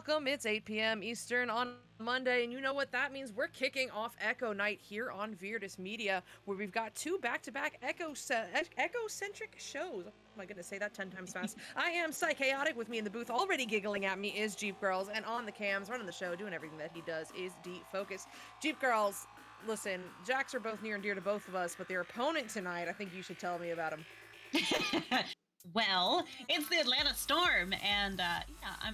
welcome. It's 8 p.m. Eastern on Monday, and you know what that means? We're kicking off Echo Night here on Virtus Media, where we've got two back-to-back Echo-centric shows. Oh my goodness, say that 10 times fast. I am Psychaotic. With me in the booth, already giggling at me, is Jeep Girls, and on the cams, running the show, doing everything that he does, is D-Focus. Jeep Girls, listen, Jacks are both near and dear to both of us, but their opponent tonight, I think you should tell me about him. Well, it's the Atlanta Storm, and yeah,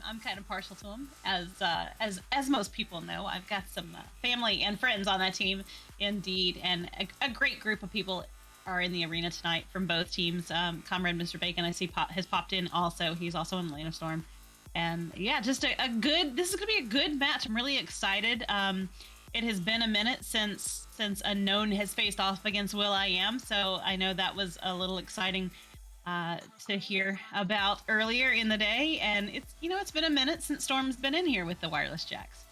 I'm kind of partial to them, as most people know. I've got some family and friends on that team, indeed, and a great group of people are in the arena tonight from both teams. Comrade Mr. Bacon, I see has popped in also. He's also in Atlanta Storm, and yeah, just a good. This is gonna be a good match. I'm really excited. It has been a minute since Unknown has faced off against will.i.am, so I know that was a little exciting to hear about earlier in the day, and it's been a minute since Storm's been in here with the Wireless Jacks.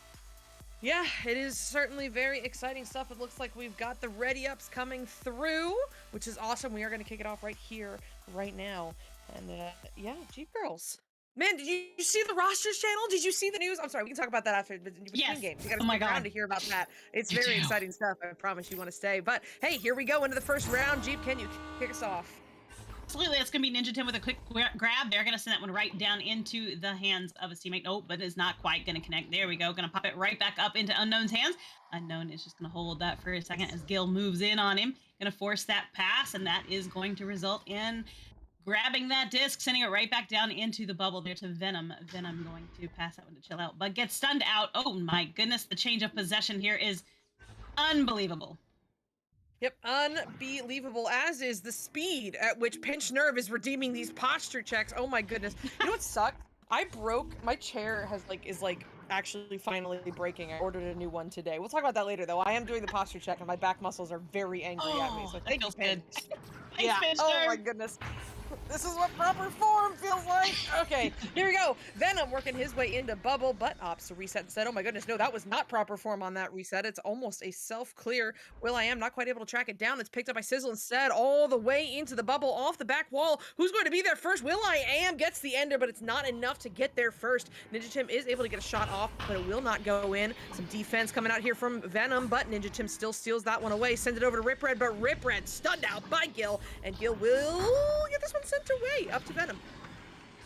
Yeah, it is certainly very exciting stuff. It looks like we've got the ready-ups coming through, which is awesome. We are going to kick it off right here, right now. And yeah, Jeep Girls. Man, did you see the rosters channel? Did you see the news? I'm sorry, we can talk about that after between Yes. games. You got to Oh my stick around God. to hear about that. It's You very do. exciting stuff. I promise you want to stay. But hey, here we go into the first round. Jeep, can you kick us off? Absolutely, that's going to be Ninja Tim with a quick grab. They're going to send that one right down into the hands of his teammate. Oh, but it's not quite going to connect. There we go. Going to pop it right back up into Unknown's hands. Unknown is just going to hold that for a second as Gil moves in on him. Going to force that pass, and that is going to result in grabbing that disc, sending it right back down into the bubble there to Venom. Venom going to pass that one to Chill Out, but gets stunned out. Oh my goodness, the change of possession here is unbelievable. Yep, unbelievable, as is the speed at which Pinch Nerve is redeeming these posture checks. Oh my goodness. You know what sucked? My chair is actually finally breaking. I ordered a new one today. We'll talk about that later though. I am doing the posture check and my back muscles are very angry at me. So That thank you, feels good. Pinch. Thanks, Yeah. Pinch Oh my Nerve. goodness. This is what proper form feels like. Okay, here we go. Venom working his way into bubble, but opts to reset instead. Oh my goodness, no, that was not proper form on that reset. It's almost a self-clear. will.i.am not quite able to track it down. It's picked up by Sizzle instead, all the way into the bubble, off the back wall. Who's going to be there first? will.i.am gets the ender, but it's not enough to get there first. Ninja Tim is able to get a shot off, but it will not go in. Some defense coming out here from Venom, but Ninja Tim still steals that one away. Sends it over to Rip Red, but Rip Red stunned out by Gil, and Gil will get this one sent away up to Venom.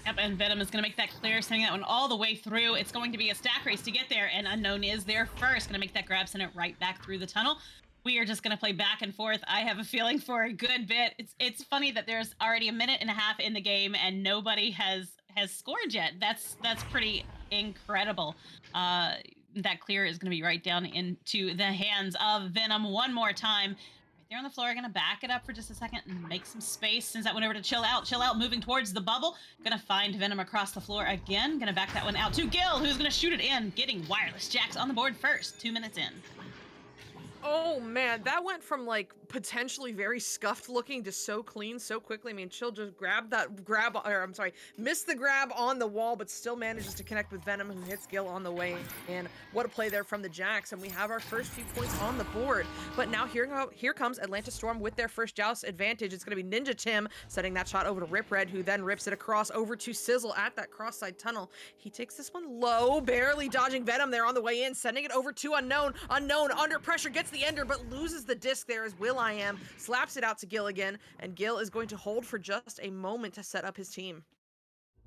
Yep, and Venom is going to make that clear, sending that one all the way through. It's going to be a stack race to get there, and Unknown is there first. Going to make that grab, send it right back through the tunnel. We are just going to play back and forth. I have a feeling for a good bit. It's funny that there's already a minute and a half in the game, and nobody has scored yet. That's pretty incredible. That clear is going to be right down into the hands of Venom one more time. They're on the floor, gonna back it up for just a second and make some space. Sends that one over to Chill Out. Chill Out moving towards the bubble. Gonna find Venom across the floor again. Gonna back that one out to Gil, who's gonna shoot it in, getting Wireless Jacks on the board first. 2 minutes in. Oh man, that went from like potentially very scuffed looking to so clean so quickly. I mean, Chill just missed the grab on the wall, but still manages to connect with Venom, who hits Gil on the way in. What a play there from the Jacks, and we have our first few points on the board. But now here comes Atlanta Storm with their first joust advantage. It's going to be Ninja Tim setting that shot over to Rip Red, who then rips it across over to Sizzle at that cross-side tunnel. He takes this one low, barely dodging Venom there on the way in, sending it over to Unknown. Unknown under pressure gets the ender, but loses the disc there as will.i.am slaps it out to Gil again, and Gil is going to hold for just a moment to set up his team.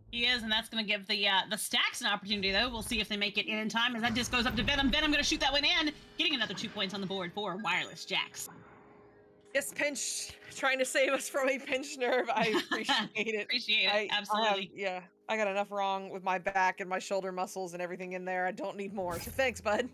He is, and that's going to give the Stacks an opportunity, though. We'll see if they make it in time as that disc goes up to Venom. Venom going to shoot that one in, getting another 2 points on the board for Wireless Jacks. Yes, Pinch, trying to save us from a Pinch Nerve. I appreciate it. Appreciate it, absolutely. I got enough wrong with my back and my shoulder muscles and everything in there. I don't need more, so thanks, bud.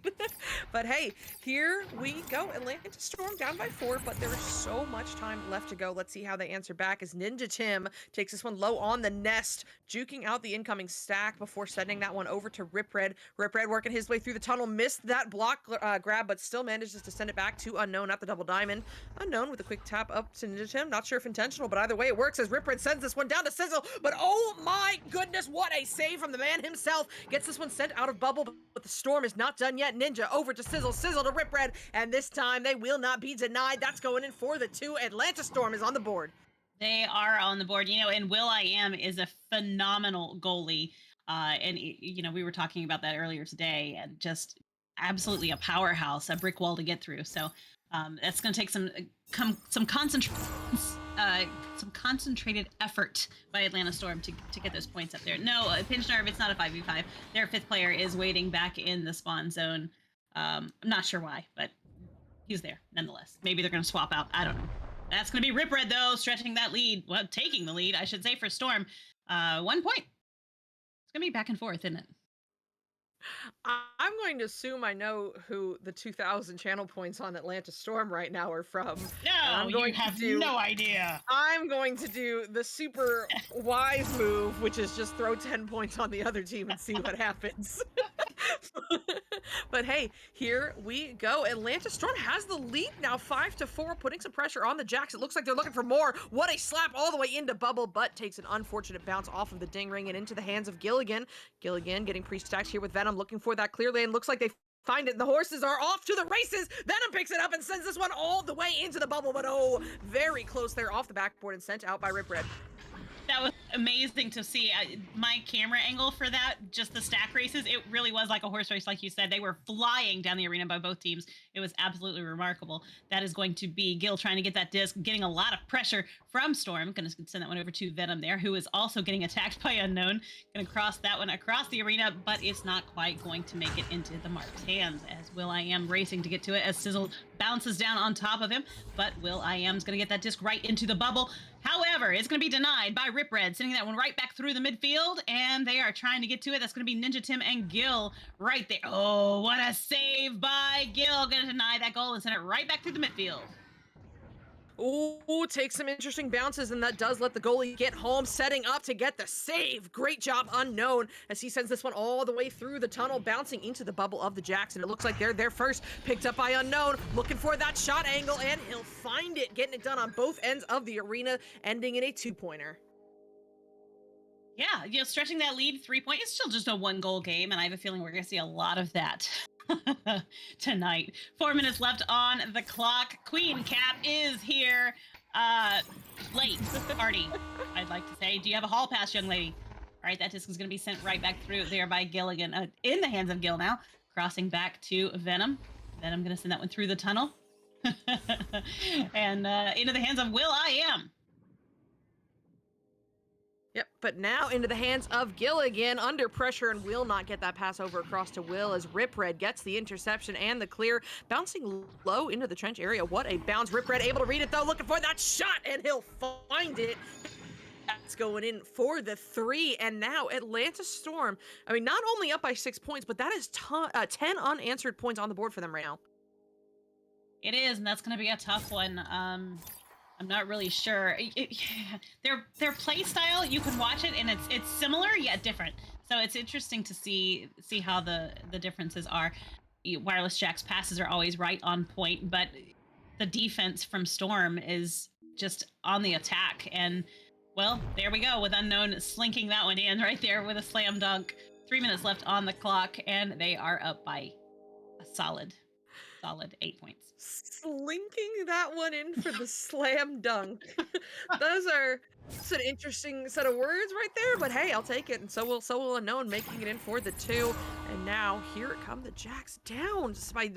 But hey, here we go. Atlanta Storm down by 4, but there is so much time left to go. Let's see how they answer back as Ninja Tim takes this one low on the nest, juking out the incoming stack before sending that one over to Rip Red. Rip Red working his way through the tunnel, missed that block grab, but still manages to send it back to Unknown at the double diamond. Unknown with a quick tap up to Ninja Tim. Not sure if intentional, but either way it works as Rip Red sends this one down to Sizzle. But oh my goodness, what a save from the man himself. Gets this one sent out of bubble, but the Storm is not done yet. Ninja over to Sizzle, Sizzle to Rip Red, and this time they will not be denied. That's going in for the 2. Atlanta Storm is on the board. They are on the board, and will.i.am is a phenomenal goalie. We were talking about that earlier today, and just absolutely a powerhouse, a brick wall to get through. So that's going to take some uh, some concentrated effort by Atlanta Storm to get those points up there. No, Pinch Nerve, it's not a 5v5. Their fifth player is waiting back in the spawn zone. I'm not sure why, but he's there nonetheless. Maybe they're going to swap out. I don't know. That's going to be Rip Red, though, stretching that lead. Well, taking the lead, I should say, for Storm. 1 point. It's going to be back and forth, isn't it? I'm going to assume I know who the 2,000 channel points on Atlanta Storm right now are from. No, I'm going you have to do, no idea. I'm going to do the super wise move, which is just throw 10 points on the other team and see what happens. But hey, here we go. Atlanta Storm has the lead now, 5-4, putting some pressure on the Jacks. It looks like they're looking for more. What a slap all the way into Bubble, but takes an unfortunate bounce off of the ding ring and into the hands of Gilligan. Gilligan getting pre-stacked here with Venom, looking for that clear lane. Looks like they find it, and the horses are off to the races. Venom picks it up and sends this one all the way into the bubble, but oh, very close there off the backboard and sent out by Rip Red. That was amazing to see. My camera angle for that, just the stack races, it really was like a horse race, like you said. They were flying down the arena by both teams. It was absolutely remarkable. That is going to be Gil trying to get that disc, getting a lot of pressure from Storm. Going to send that one over to Venom there, who is also getting attacked by Unknown. Going to cross that one across the arena, but it's not quite going to make it into the Mark's hands, as will.i.am racing to get to it as Sizzle bounces down on top of him, but will.i.am's going to get that disc right into the bubble. However, it's going to be denied by Rip Red, sending that one right back through the midfield, and they are trying to get to it. That's going to be Ninja Tim and Gil right there. Oh, what a save by Gil. Going to deny that goal and send it right back through the midfield. Ooh, takes some interesting bounces, and that does let the goalie get home, setting up to get the save. Great job, Unknown, as he sends this one all the way through the tunnel, bouncing into the bubble of the Jacks, and it looks like they're there first. Picked up by Unknown, looking for that shot angle, and he'll find it, getting it done on both ends of the arena, ending in a 2-pointer. Yeah, stretching that lead 3-point. It's still just a 1-goal game, and I have a feeling we're going to see a lot of that tonight. 4 minutes left on the clock. Queen Cap is here. Late party, I'd like to say. Do you have a hall pass, young lady? All right, that disc is going to be sent right back through there by Gilligan. In the hands of Gil now. Crossing back to Venom. Venom going to send that one through the tunnel. And into the hands of will.i.am. Yep, but now into the hands of Gilligan, under pressure, and will not get that pass over across to Will as Rip Red gets the interception and the clear, bouncing low into the trench area. What a bounce. Rip Red able to read it, though, looking for that shot, and he'll find it. That's going in for the 3, and now Atlanta Storm, I mean, not only up by 6 points, but that is 10 unanswered points on the board for them right now. It is, and that's going to be a tough one. I'm not really sure. Their play style, you can watch it, and it's similar yet different. So it's interesting to see how the differences are. Wireless Jack's passes are always right on point, but the defense from Storm is just on the attack. And well, there we go with Unknown slinking that one in right there with a slam dunk. 3 minutes left on the clock, and they are up by a solid 8 points. Slinking that one in for the slam dunk. That's an interesting set of words right there, but hey, I'll take it. And so will Unknown, making it in for the 2. And now here come the Jacks down just by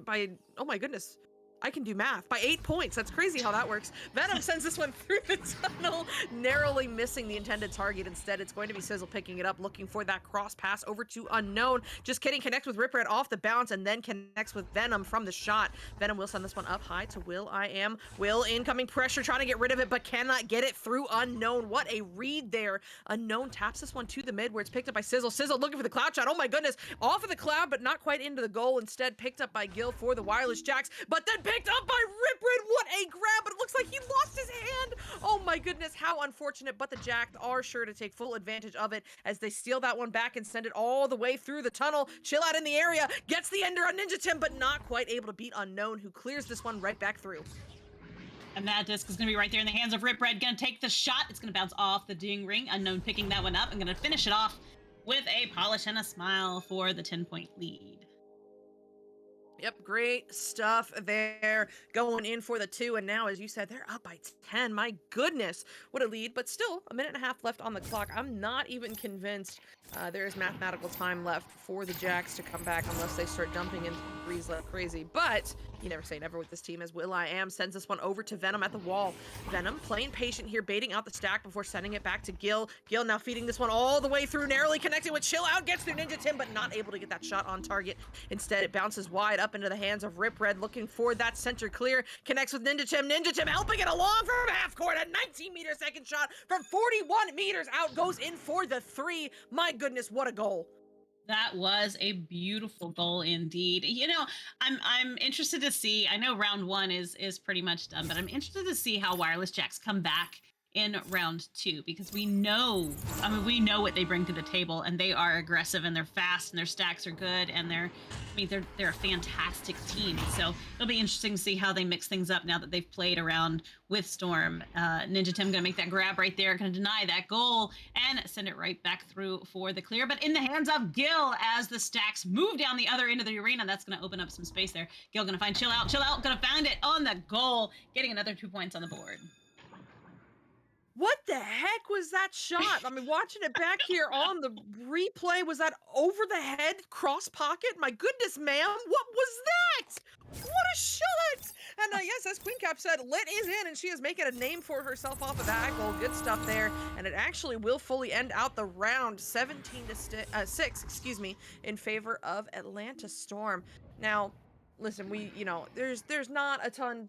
oh my goodness. I can do math. By 8 points. That's crazy how that works. Venom sends this one through the tunnel, narrowly missing the intended target. Instead, it's going to be Sizzle picking it up, looking for that cross pass over to Unknown. Just kidding, connects with Rip Red off the bounce, and then connects with Venom from the shot. Venom will send this one up high to will.i.am. Will, incoming pressure, trying to get rid of it, but cannot get it through Unknown. What a read there. Unknown taps this one to the mid, where it's picked up by Sizzle. Sizzle looking for the cloud shot. Oh my goodness. Off of the cloud, but not quite into the goal. Instead, picked up by Gil for the Wireless Jacks, but then picked up by Rip Red. What a grab, but it looks like he lost his hand. Oh my goodness, how unfortunate, but the Jacks are sure to take full advantage of it as they steal that one back and send it all the way through the tunnel. Chill out in the area, gets the ender on Ninja Tim, but not quite able to beat Unknown, who clears this one right back through. And that disc is going to be right there in the hands of Rip Red. Going to take the shot. It's going to bounce off the ding ring. Unknown picking that one up. I'm going to finish it off with a polish and a smile for the 10-point lead. Yep, great stuff there. Going in for the 2, and now, as you said, they're up by 10. My goodness, what a lead, but still a minute and a half left on the clock. I'm not even convinced there is mathematical time left for the Jacks to come back unless they start dumping in threes like crazy. But you never say never with this team, as will.i.am sends this one over to Venom at the wall. Venom playing patient here, baiting out the stack before sending it back to Gil. Gil now feeding this one all the way through, narrowly connecting with Chill Out, gets through Ninja Tim, but not able to get that shot on target. Instead, it bounces wide up into the hands of Rip Red, looking for that center clear. Connects with Ninja Tim. Ninja Tim helping it along from half court. A 19-meter second shot from 41 meters out, goes in for the 3. My goodness, what a goal. That was a beautiful goal indeed. You know, I'm interested to see. I know round 1 is pretty much done, but I'm interested to see how Wireless Jacks come back in round 2, because we know, I mean, we know what they bring to the table, and they are aggressive and they're fast and their stacks are good, and they're a fantastic team. So it'll be interesting to see how they mix things up now that they've played around with Storm. Ninja Tim gonna make that grab right there, gonna deny that goal and send it right back through for the clear, but in the hands of Gil as the stacks move down the other end of the arena. That's gonna open up some space there. Gil gonna find Chill Out, gonna find it on the goal, getting another 2 points on the board. What the heck was that shot? I mean, watching it back here on the replay, was that over the head cross pocket? My goodness, ma'am, what was that? What a shot! And yes, as Queen Cap said, Lit is in, and she is making a name for herself off of that goal. Good stuff there, and it actually will fully end out the round, 17-6, excuse me, in favor of Atlanta Storm. Now, listen, there's not a ton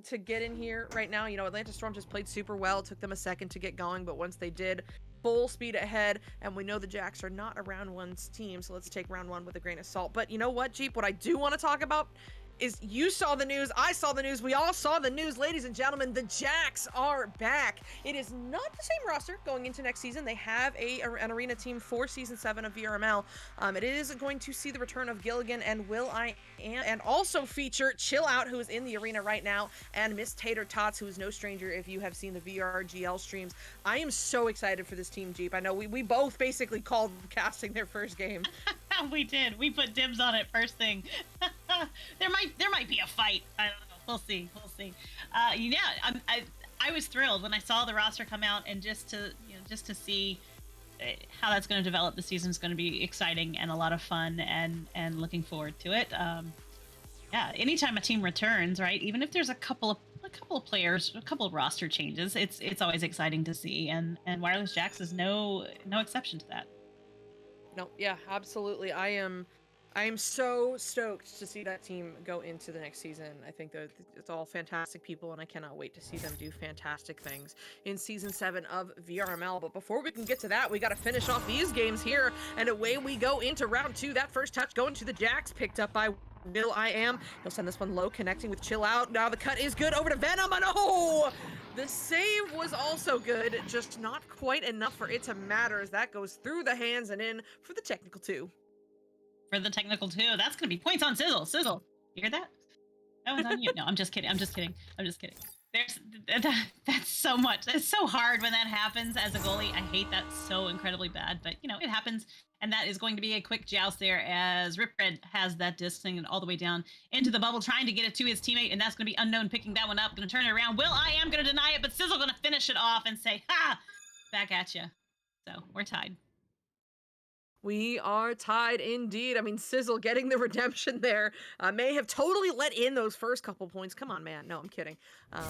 to get in here right now. Atlanta Storm just played super well. It took them a second to get going, but once they did, full speed ahead, and we know the Jacks are not a round 1 team, so let's take round 1 with a grain of salt. But you know what, Jeep? What I do want to talk about is, you saw the news, I saw the news, we all saw the news, ladies and gentlemen. The Jacks are back. It is not the same roster going into next season. They have an arena team for season 7 of VRML. It is going to see the return of Gilligan and will.i.am, and also feature Chill Out, who is in the arena right now, and Miss Tater Tots, who is no stranger if you have seen the VRGL streams. I am so excited for this team, Jeep. I know we both basically called casting their first game. We did. We put dibs on it first thing. There might be a fight. I don't know. We'll see. Yeah, I was thrilled when I saw the roster come out, and just to see how that's going to develop. The season's going to be exciting and a lot of fun, and looking forward to it. Yeah, anytime a team returns, right? Even if there's a couple of players, a couple of roster changes, it's always exciting to see, and Wireless Jacks is no exception to that. No, yeah, absolutely. I am so stoked to see that team go into the next season. I think that it's all fantastic people, and I cannot wait to see them do fantastic things in season 7 of VRML. But before we can get to that, we got to finish off these games here, and away we go into round 2. That first touch going to the Jacks, picked up by will.i.am. He'll send this one low, connecting with Chill Out. Now the cut is good over to Venom, and oh! The save was also good, just not quite enough for it to matter, as that goes through the hands and in for the technical 2. For the technical 2, that's going to be points on Sizzle. Sizzle, you hear that? That was on you. No, I'm just kidding. That's so much. It's so hard when that happens as a goalie. I hate that so incredibly bad, but it happens. And that is going to be a quick joust there, as Rip Red has that disc thing all the way down into the bubble, trying to get it to his teammate, and that's going to be Unknown picking that one up, going to turn it around. will.i.am going to deny it, but Sizzle going to finish it off and say, ha! Back at you. So we're tied. We are tied indeed. I mean, Sizzle getting the redemption there. May have totally let in those first couple points. Come on, man. No, I'm kidding.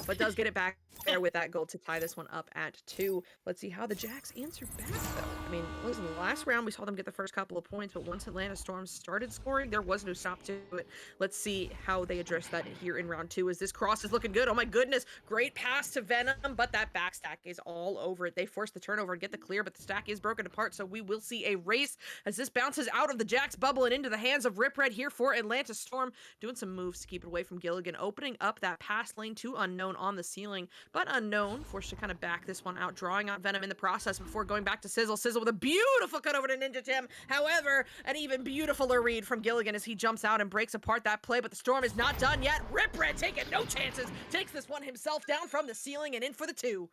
But does get it back there with that goal to tie this one up at 2. Let's see how the Jacks answer back, though. I mean, listen, the last round we saw them get the first couple of points, but once Atlanta Storm started scoring, there was no stop to it. Let's see how they address that here in round 2, as this cross is looking good. Oh my goodness. Great pass to Venom, but that back stack is all over it. They force the turnover and get the clear, but the stack is broken apart, so we will see a race as this bounces out of the Jacks bubble and into the hands of Rip Red here for Atlanta Storm, doing some moves to keep it away from Gilligan, opening up that pass lane to Unknown on the ceiling, but Unknown forced to kind of back this one out, drawing out Venom in the process before going back to Sizzle. Sizzle with a beautiful cut over to Ninja Tim. However, an even beautifuler read from Gilligan as he jumps out and breaks apart that play, but the Storm is not done yet. Rip Red taking no chances, takes this one himself down from the ceiling and in for the 2.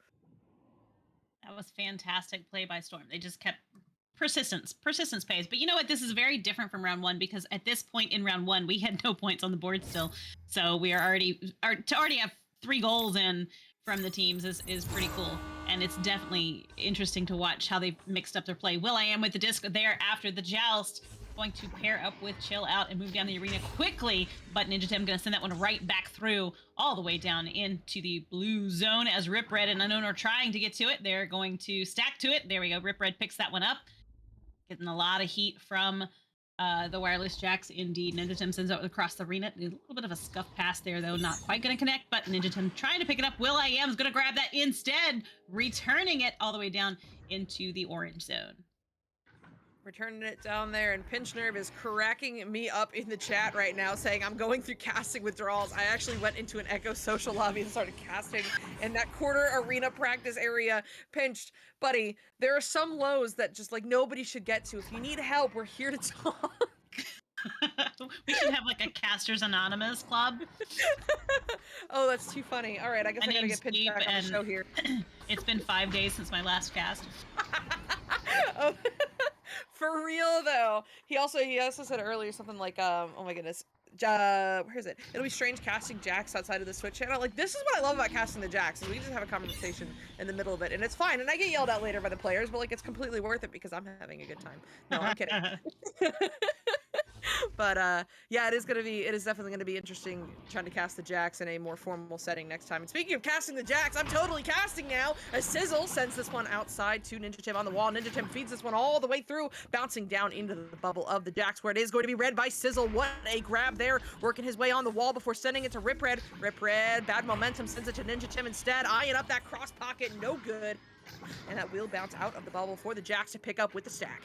That was fantastic play by Storm. They just kept Persistence pays. But you know what? This is very different from round one because at this point in round one, we had no points on the board still. So we are to already have 3 goals in from the teams is pretty cool. And it's definitely interesting to watch how they've mixed up their play. will.i.am with the disc there after the joust. Going to pair up with Chill Out and move down the arena quickly, but Ninja Tim going to send that one right back through all the way down into the blue zone as Rip Red and Unknown are trying to get to it. They're going to stack to it. There we go. Rip Red picks that one up. Getting a lot of heat from the wireless jacks. Indeed, Ninja Tim sends it across the arena. A little bit of a scuff pass there, though. Not quite going to connect, but Ninja Tim trying to pick it up. will.i.am is going to grab that instead, returning it all the way down into the orange zone. Returning it down there, and Pinch Nerve is cracking me up in the chat right now saying I'm going through casting withdrawals. I actually went into an Echo social lobby and started casting in that corner arena practice area. Pinched, buddy, there are some lows that just like nobody should get to. If you need help, we're here to talk. We should have like a Casters Anonymous club. Oh, that's too funny. All right, I guess I gotta get Pinched back on the show here. It's been 5 days since my last cast. Oh, for real though. He also said earlier something like oh my goodness, where is it? It'll be strange casting Jax outside of the Switch channel. Like, this is what I love about casting the Jax, is we just have a conversation in the middle of it, and it's fine. And I get yelled at later by the players, but like, it's completely worth it because I'm having a good time. No, I'm kidding. But yeah, it is definitely gonna be interesting trying to cast the Jax in a more formal setting next time. And speaking of casting the Jax, I'm totally casting now as Sizzle sends this one outside to Ninja Tim on the wall. Ninja Tim feeds this one all the way through, bouncing down into the bubble of the Jax, where it is going to be read by Sizzle. What a grab there, working his way on the wall before sending it to Rip Red. Rip Red, bad momentum, sends it to Ninja Tim instead, eyeing up that cross pocket, no good. And that will bounce out of the bubble for the Jax to pick up with the stack.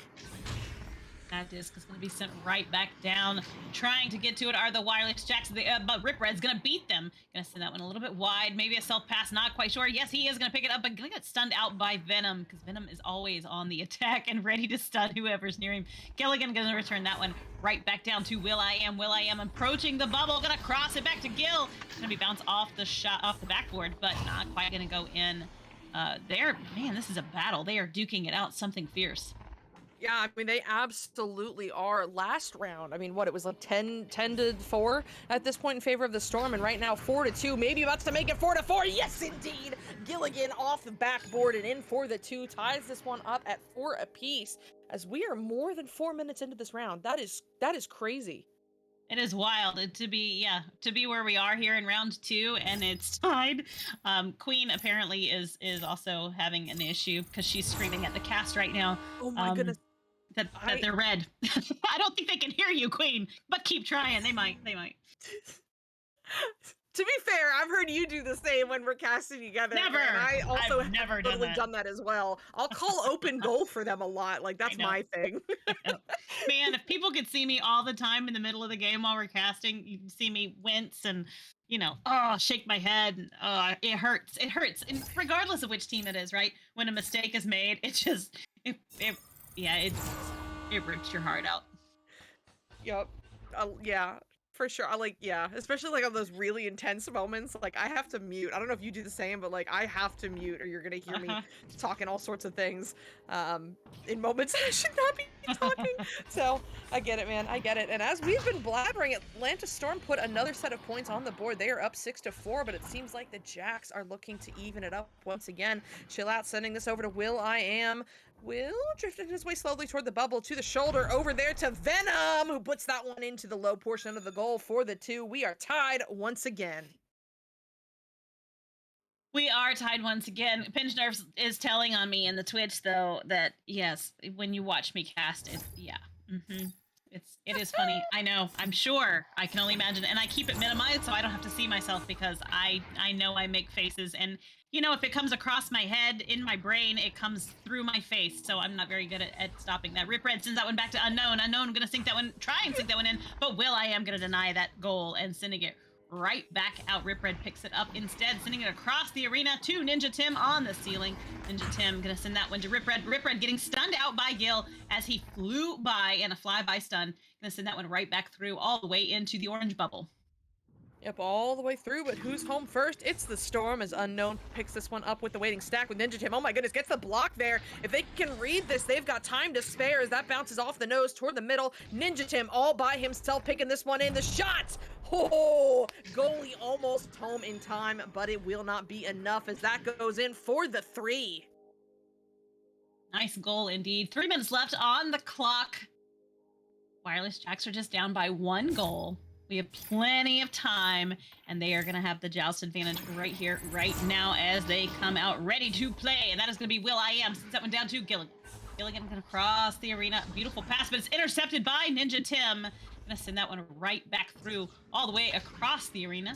That disc is going to be sent right back down. Trying to get to it are the wireless jacks, but Rip Red's going to beat them. Going to send that one a little bit wide. Maybe a self pass, not quite sure. Yes, he is going to pick it up, but going to get stunned out by Venom because Venom is always on the attack and ready to stun whoever's near him. Gilligan going to return that one right back down to will.i.am. will.i.am approaching the bubble, going to cross it back to Gil. Going to be bounced off the backboard, but not quite going to go in. Man, this is a battle. They are duking it out, something fierce. Yeah, I mean, they absolutely are. Last round, I mean, what, it was like 10 to 4 at this point in favor of the Storm, and right now 4 to 2, maybe about to make it 4 to 4. Yes, indeed. Gilligan off the backboard and in for the 2, ties this one up at 4 apiece, as we are more than 4 minutes into this round. That is crazy. It is wild to be where we are here in round 2 and it's tied. Queen apparently is also having an issue because she's screaming at the cast right now. Oh my goodness. That they're red. I don't think they can hear you, Queen, but keep trying. They might. To be fair, I've heard you do the same when we're casting together. Never. And I also I've never have totally done that as well. I'll call open goal for them a lot. Like, that's my thing. Man, if people could see me all the time in the middle of the game while we're casting, you'd see me wince and, shake my head. And, it hurts. It hurts. And regardless of which team it is, right? When a mistake is made, it just, it rips your heart out. Yep. Yeah. For sure. Especially like on those really intense moments, like I have to mute. I don't know if you do the same, but like I have to mute or you're gonna hear me talking all sorts of things in moments that I should not be talking. So I get it, man. I get it. And as we've been blabbering, Atlanta Storm put another set of points on the board. They are up 6 to 4, but it seems like the Jacks are looking to even it up once again. Chill Out sending this over to will.i.am. Will drifted his way slowly toward the bubble, to the shoulder, over there to Venom, who puts that one into the low portion of the goal for the 2. We are tied once again. We are tied once again. Pinch Nerves is telling on me in the Twitch, though, that yes, when you watch me cast, it is funny. I know. I'm sure. I can only imagine. And I keep it minimized so I don't have to see myself because I know I make faces. And, if it comes across my head, in my brain, it comes through my face. So I'm not very good at stopping that. Rip Red sends that one back to Unknown. Unknown going to sink that one, try and sink that one in. But will.i.am going to deny that goal and sending it right back out. Rip Red picks it up instead, sending it across the arena to Ninja Tim on the ceiling. Ninja Tim gonna send that one to Rip Red. Rip Red getting stunned out by Gil as he flew by in a flyby stun. Gonna send that one right back through all the way into the orange bubble. Yep, all the way through, but who's home first? It's the Storm, as Unknown picks this one up with the waiting stack with Ninja Tim. Oh my goodness, gets the block there. If they can read this, they've got time to spare as that bounces off the nose toward the middle. Ninja Tim all by himself picking this one in. The shot! Oh, goalie almost home in time, but it will not be enough as that goes in for the 3. Nice goal indeed. 3 minutes left on the clock. Wireless Jacks are just down by 1 goal. We have plenty of time, and they are going to have the joust advantage right here, right now, as they come out ready to play. And that is going to be Will I Am, since that went down to Gilligan. Gilligan going to cross the arena. Beautiful pass, but it's intercepted by Ninja Tim. Going to send that one right back through, all the way across the arena.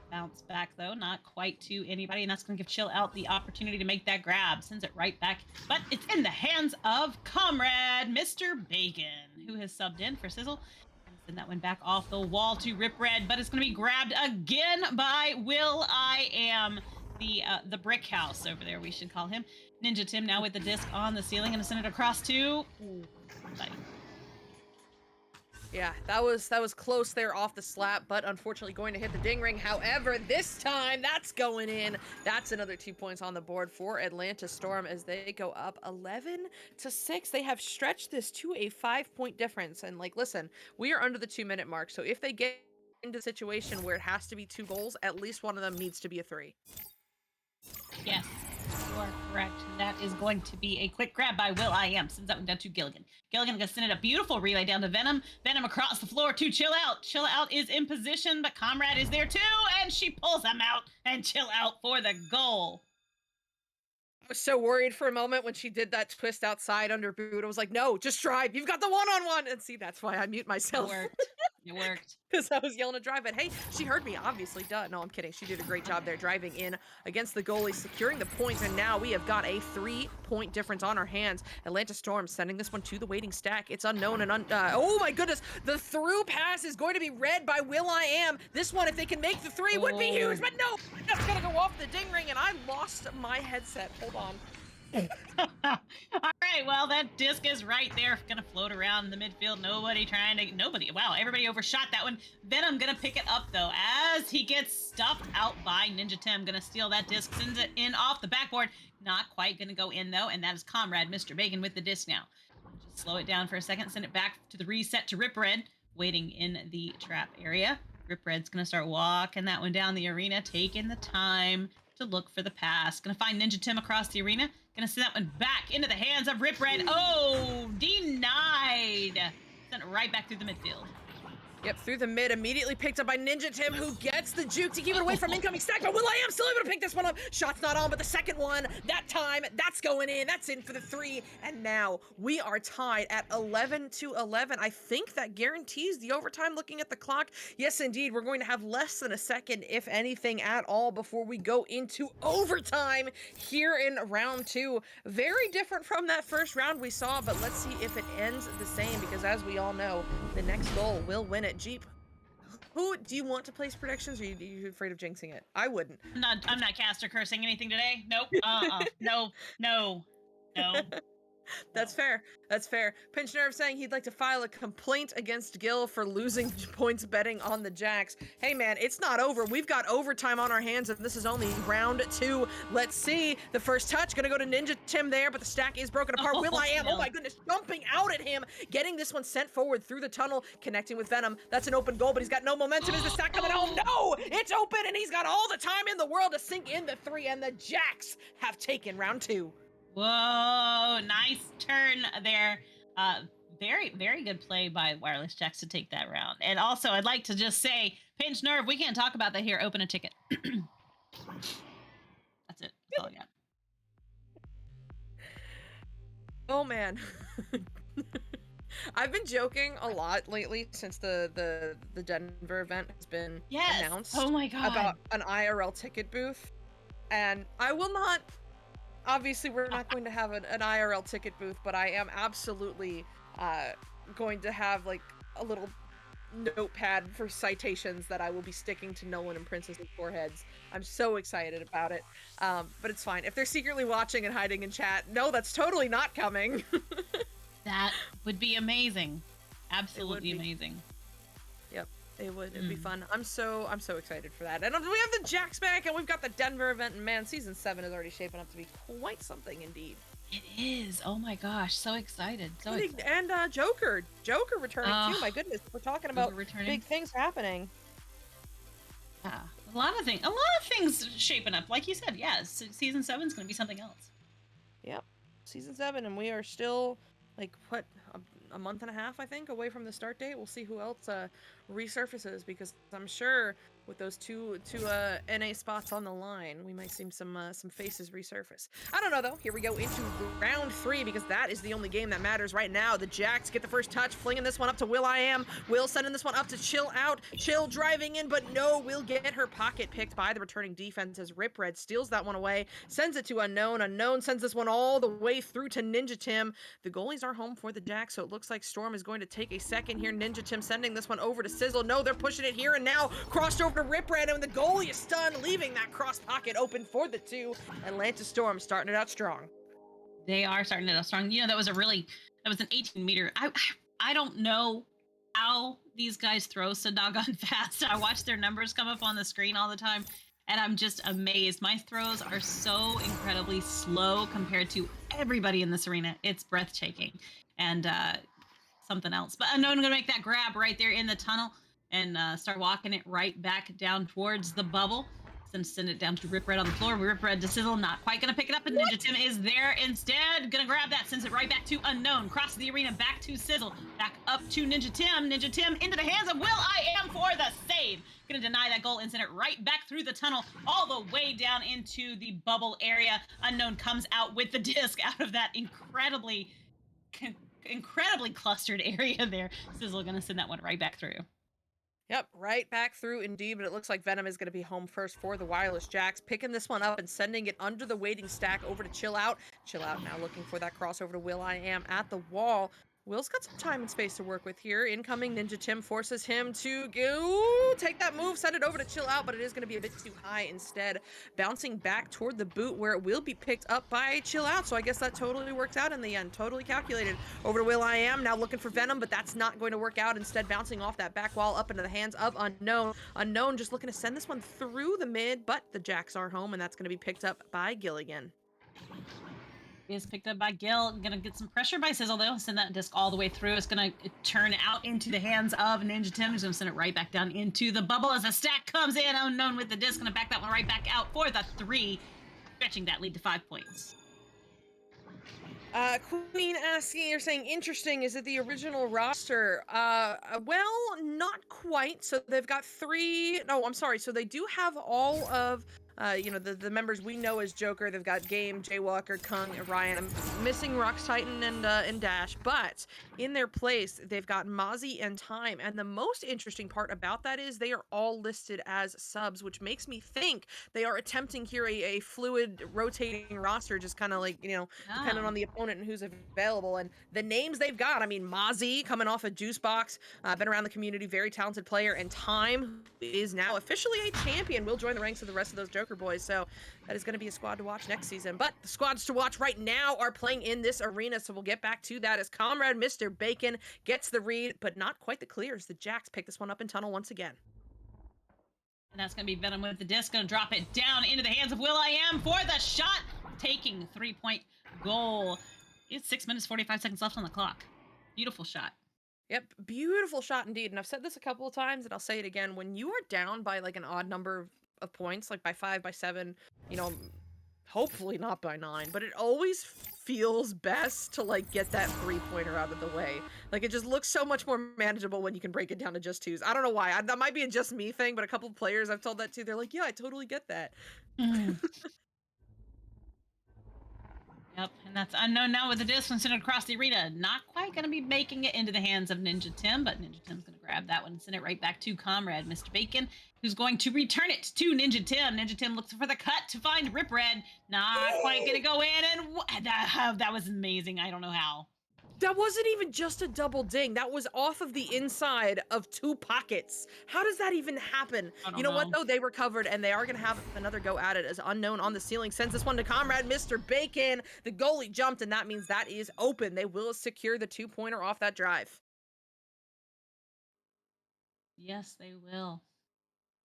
Bounce back, though, not quite to anybody, and that's going to give Chill Out the opportunity to make that grab. Sends it right back, but it's in the hands of Comrade Mr. Bacon, who has subbed in for Sizzle. Send that one back off the wall to Rip Red, but it's going to be grabbed again by Will I Am, the brick house over there, we should call him. Ninja Tim now with the disc on the ceiling, and send it across to buddy. Yeah, that was close there off the slap, but unfortunately going to hit the ding ring. However, this time that's going in. That's another 2 points on the board for Atlanta Storm as they go up 11-6. They have stretched this to a 5-point difference. And like, listen, we are under the 2-minute mark. So if they get into a situation where it has to be 2 goals, at least one of them needs to be a 3. Yes, you are correct. That is going to be a quick grab by Will I Am. Sends that one down to Gilligan. Gilligan gonna send it a beautiful relay down to Venom. Venom across the floor to Chill Out. Chill Out is in position, but Comrade is there too, and she pulls him out, and Chill Out for the goal. I was so worried for a moment when she did that twist outside under boot. I was like, no, just drive. You've got the one-on-one. And see, that's why I mute myself. It worked. It worked. Because I was yelling to drive it. Hey, she heard me, obviously. Duh. No, I'm kidding. She did a great job there driving in against the goalie, securing the points, and now we have got a 3-point difference on our hands. Atlanta Storm sending this one to the waiting stack. It's Unknown and oh my goodness, the through pass is going to be read by Will I Am. This one, if they can make the 3, would be huge, but no, that's gonna go off the ding ring, and I lost my headset. Hold on. All right, well, that disc is right there, gonna float around in the midfield. Wow, everybody overshot that one. Venom gonna pick it up though as he gets stuffed out by Ninja Tim. Gonna steal that disc, sends it in off the backboard. Not quite gonna go in though, and that is Comrade Mr. Bacon with the disc now. Just slow it down for a second, send it back to the reset to Rip Red, waiting in the trap area. Rip Red's gonna start walking that one down the arena, taking the time to look for the pass. Gonna find Ninja Tim across the arena. Gonna send that one back into the hands of Rip Red. Oh, denied. Sent it right back through the midfield. Yep, through the mid, immediately picked up by Ninja Tim, who gets the juke to keep it away from incoming stack, but Will I Am still able to pick this one up. Shot's not on, but the second one, that time, that's going in. That's in for the 3, and now we are tied at 11-11. I think that guarantees the overtime looking at the clock. Yes, indeed, we're going to have less than a second, if anything at all, before we go into overtime here in round 2. Very different from that first round we saw, but let's see if it ends the same, because as we all know, the next goal will win it. Jeep, who do you want to place predictions, or are you afraid of jinxing it? I wouldn't. I'm not caster cursing anything today. Nope. No. That's fair. That's fair. Pinch Nerve saying he'd like to file a complaint against Gil for losing points betting on the Jacks. Hey man, it's not over. We've got overtime on our hands, and this is only round 2. Let's see. The first touch gonna go to Ninja Tim there, but the stack is broken apart. Will I Am, oh my goodness, jumping out at him, getting this one sent forward through the tunnel, connecting with Venom. That's an open goal, but he's got no momentum. Is the stack coming home? No! It's open, and he's got all the time in the world to sink in the 3, and the Jacks have taken round 2. Whoa, nice turn there. Very, very good play by Wireless Jacks to take that round. And also, I'd like to just say, Pinch Nerve, we can't talk about that here. Open a ticket. That's it. That's all I got. Oh, man. I've been joking a lot lately since the Denver event has been announced. Oh my God. About an IRL ticket booth. And I will not... Obviously, we're not going to have an IRL ticket booth, but I am absolutely going to have like a little notepad for citations that I will be sticking to Nolan and Princess's foreheads. I'm so excited about it, but it's fine. If they're secretly watching and hiding in chat, no, that's totally not coming. That would be amazing. Absolutely amazing. Yep. It would. It'd be fun. I'm so excited for that. And we have the Jacks back, and we've got the Denver event. And man, season 7 is already shaping up to be quite something indeed. It is. Oh my gosh, so excited. So excited. And Joker returning too. My goodness, we're talking about returning. big things happening. Yeah, a lot of things shaping up. Like you said, yeah, season 7 is going to be something else. Yep, season 7, and we are still like what a month and a half, I think, away from the start date. We'll see who else resurfaces, because I'm sure with those two NA spots on the line, we might see some faces resurface. I don't know though. Here we go into round 3, because that is the only game that matters right now. The Jacks get the first touch, flinging this one up to will.i.am. Will sending this one up to Chill Out. Chill driving in, but no, will get her pocket picked by the returning defense as Rip Red steals that one away, sends it to Unknown. Unknown sends this one all the way through to Ninja Tim. The goalies are home for the Jacks, so it looks like Storm is going to take a second here. Ninja Tim sending this one over to Sizzle. No, they're pushing it here and now. Crossed over to Rip Red, and the goalie is stunned, leaving that cross pocket open for the 2. Atlanta Storm starting it out strong. They are starting it out strong. You know, that was an 18-meter. I don't know how these guys throw so doggone fast. I watch their numbers come up on the screen all the time, and I'm just amazed. My throws are so incredibly slow compared to everybody in this arena. It's breathtaking and something else. But Unknown going to make that grab right there in the tunnel and start walking it right back down towards the bubble. Then send it down to Rip Red on the floor. Rip Red to Sizzle, not quite going to pick it up, and Ninja Tim is there instead. Going to grab that, sends it right back to Unknown. Cross the arena, back to Sizzle. Back up to Ninja Tim. Ninja Tim into the hands of will.i.am for the save. Going to deny that goal and send it right back through the tunnel, all the way down into the bubble area. Unknown comes out with the disc out of that incredibly clustered area there. Sizzle going to send that one right back through. Yep, right back through indeed, but it looks like Venom is going to be home first for the Wireless Jacks, picking this one up and sending it under the waiting stack over to Chill Out. Chill Out now looking for that crossover to will.i.am at the wall. Will's got some time and space to work with here. Incoming Ninja Tim forces him to go take that move, send it over to Chill Out, but it is going to be a bit too high instead. Bouncing back toward the boot where it will be picked up by Chill Out, so I guess that totally worked out in the end. Totally calculated. Over to will.i.am, now looking for Venom, but that's not going to work out. Instead, bouncing off that back wall up into the hands of Unknown. Unknown just looking to send this one through the mid, but the Jacks are home, and that's going to be picked up by Gilligan. Is picked up by Gil. Gonna get some pressure by Sizzle though. Send that disc all the way through. It's gonna turn out into the hands of Ninja Tim. He's gonna send it right back down into the bubble as a stack comes in. Unknown with the disc. Gonna back that one right back out for the 3. Stretching that lead to 5 points. Queen asking, you're saying interesting, is it the original roster? Well, not quite. So they've got 3, no, I'm sorry. So they do have all of, the members we know as Joker. They've got Game, Jaywalker, Kung, and Ryan. I'm missing Rox Titan and Dash, but in their place, they've got Mozzie and Time. And the most interesting part about that is they are all listed as subs, which makes me think they are attempting here a fluid rotating roster, just kind of like, depending on the opponent and who's available. And the names they've got, I mean, Mozzie coming off a juice box, been around the community, very talented player, and Time is now officially a champion, will join the ranks of the rest of those Joker boys. So that is going to be a squad to watch next season. But the squads to watch right now are playing in this arena, so we'll get back to that as Comrade Mr. Bacon gets the read, but not quite the clears. The Jacks pick this one up in tunnel once again. And that's going to be Venom with the disc. Going to drop it down into the hands of will.i.am for the shot, taking 3-point goal. It's 6 minutes, 45 seconds left on the clock. Beautiful shot. Yep, beautiful shot indeed. And I've said this a couple of times, and I'll say it again. When you are down by like an odd number of points, like by 5, by 7, hopefully not by 9, but it always feels best to like get that 3-pointer out of the way. Like, it just looks so much more manageable when you can break it down to just 2s. I don't know why. That might be a just me thing, but a couple of players I've told that to, they're like, yeah, I totally get that. Yep, and that's Unknown now with the disc and send it across the arena. Not quite going to be making it into the hands of Ninja Tim, but Ninja Tim's going to grab that one and send it right back to Comrade Mr. Bacon, who's going to return it to Ninja Tim. Ninja Tim looks for the cut to find Rip Red. Not quite going to go in, and that was amazing. I don't know how. That wasn't even just a double ding. That was off of the inside of 2 pockets. How does that even happen? You know what, though? They recovered, and they are going to have another go at it as Unknown on the ceiling sends this one to Comrade Mr. Bacon. The goalie jumped, and that means that is open. They will secure the 2-pointer off that drive. Yes, they will.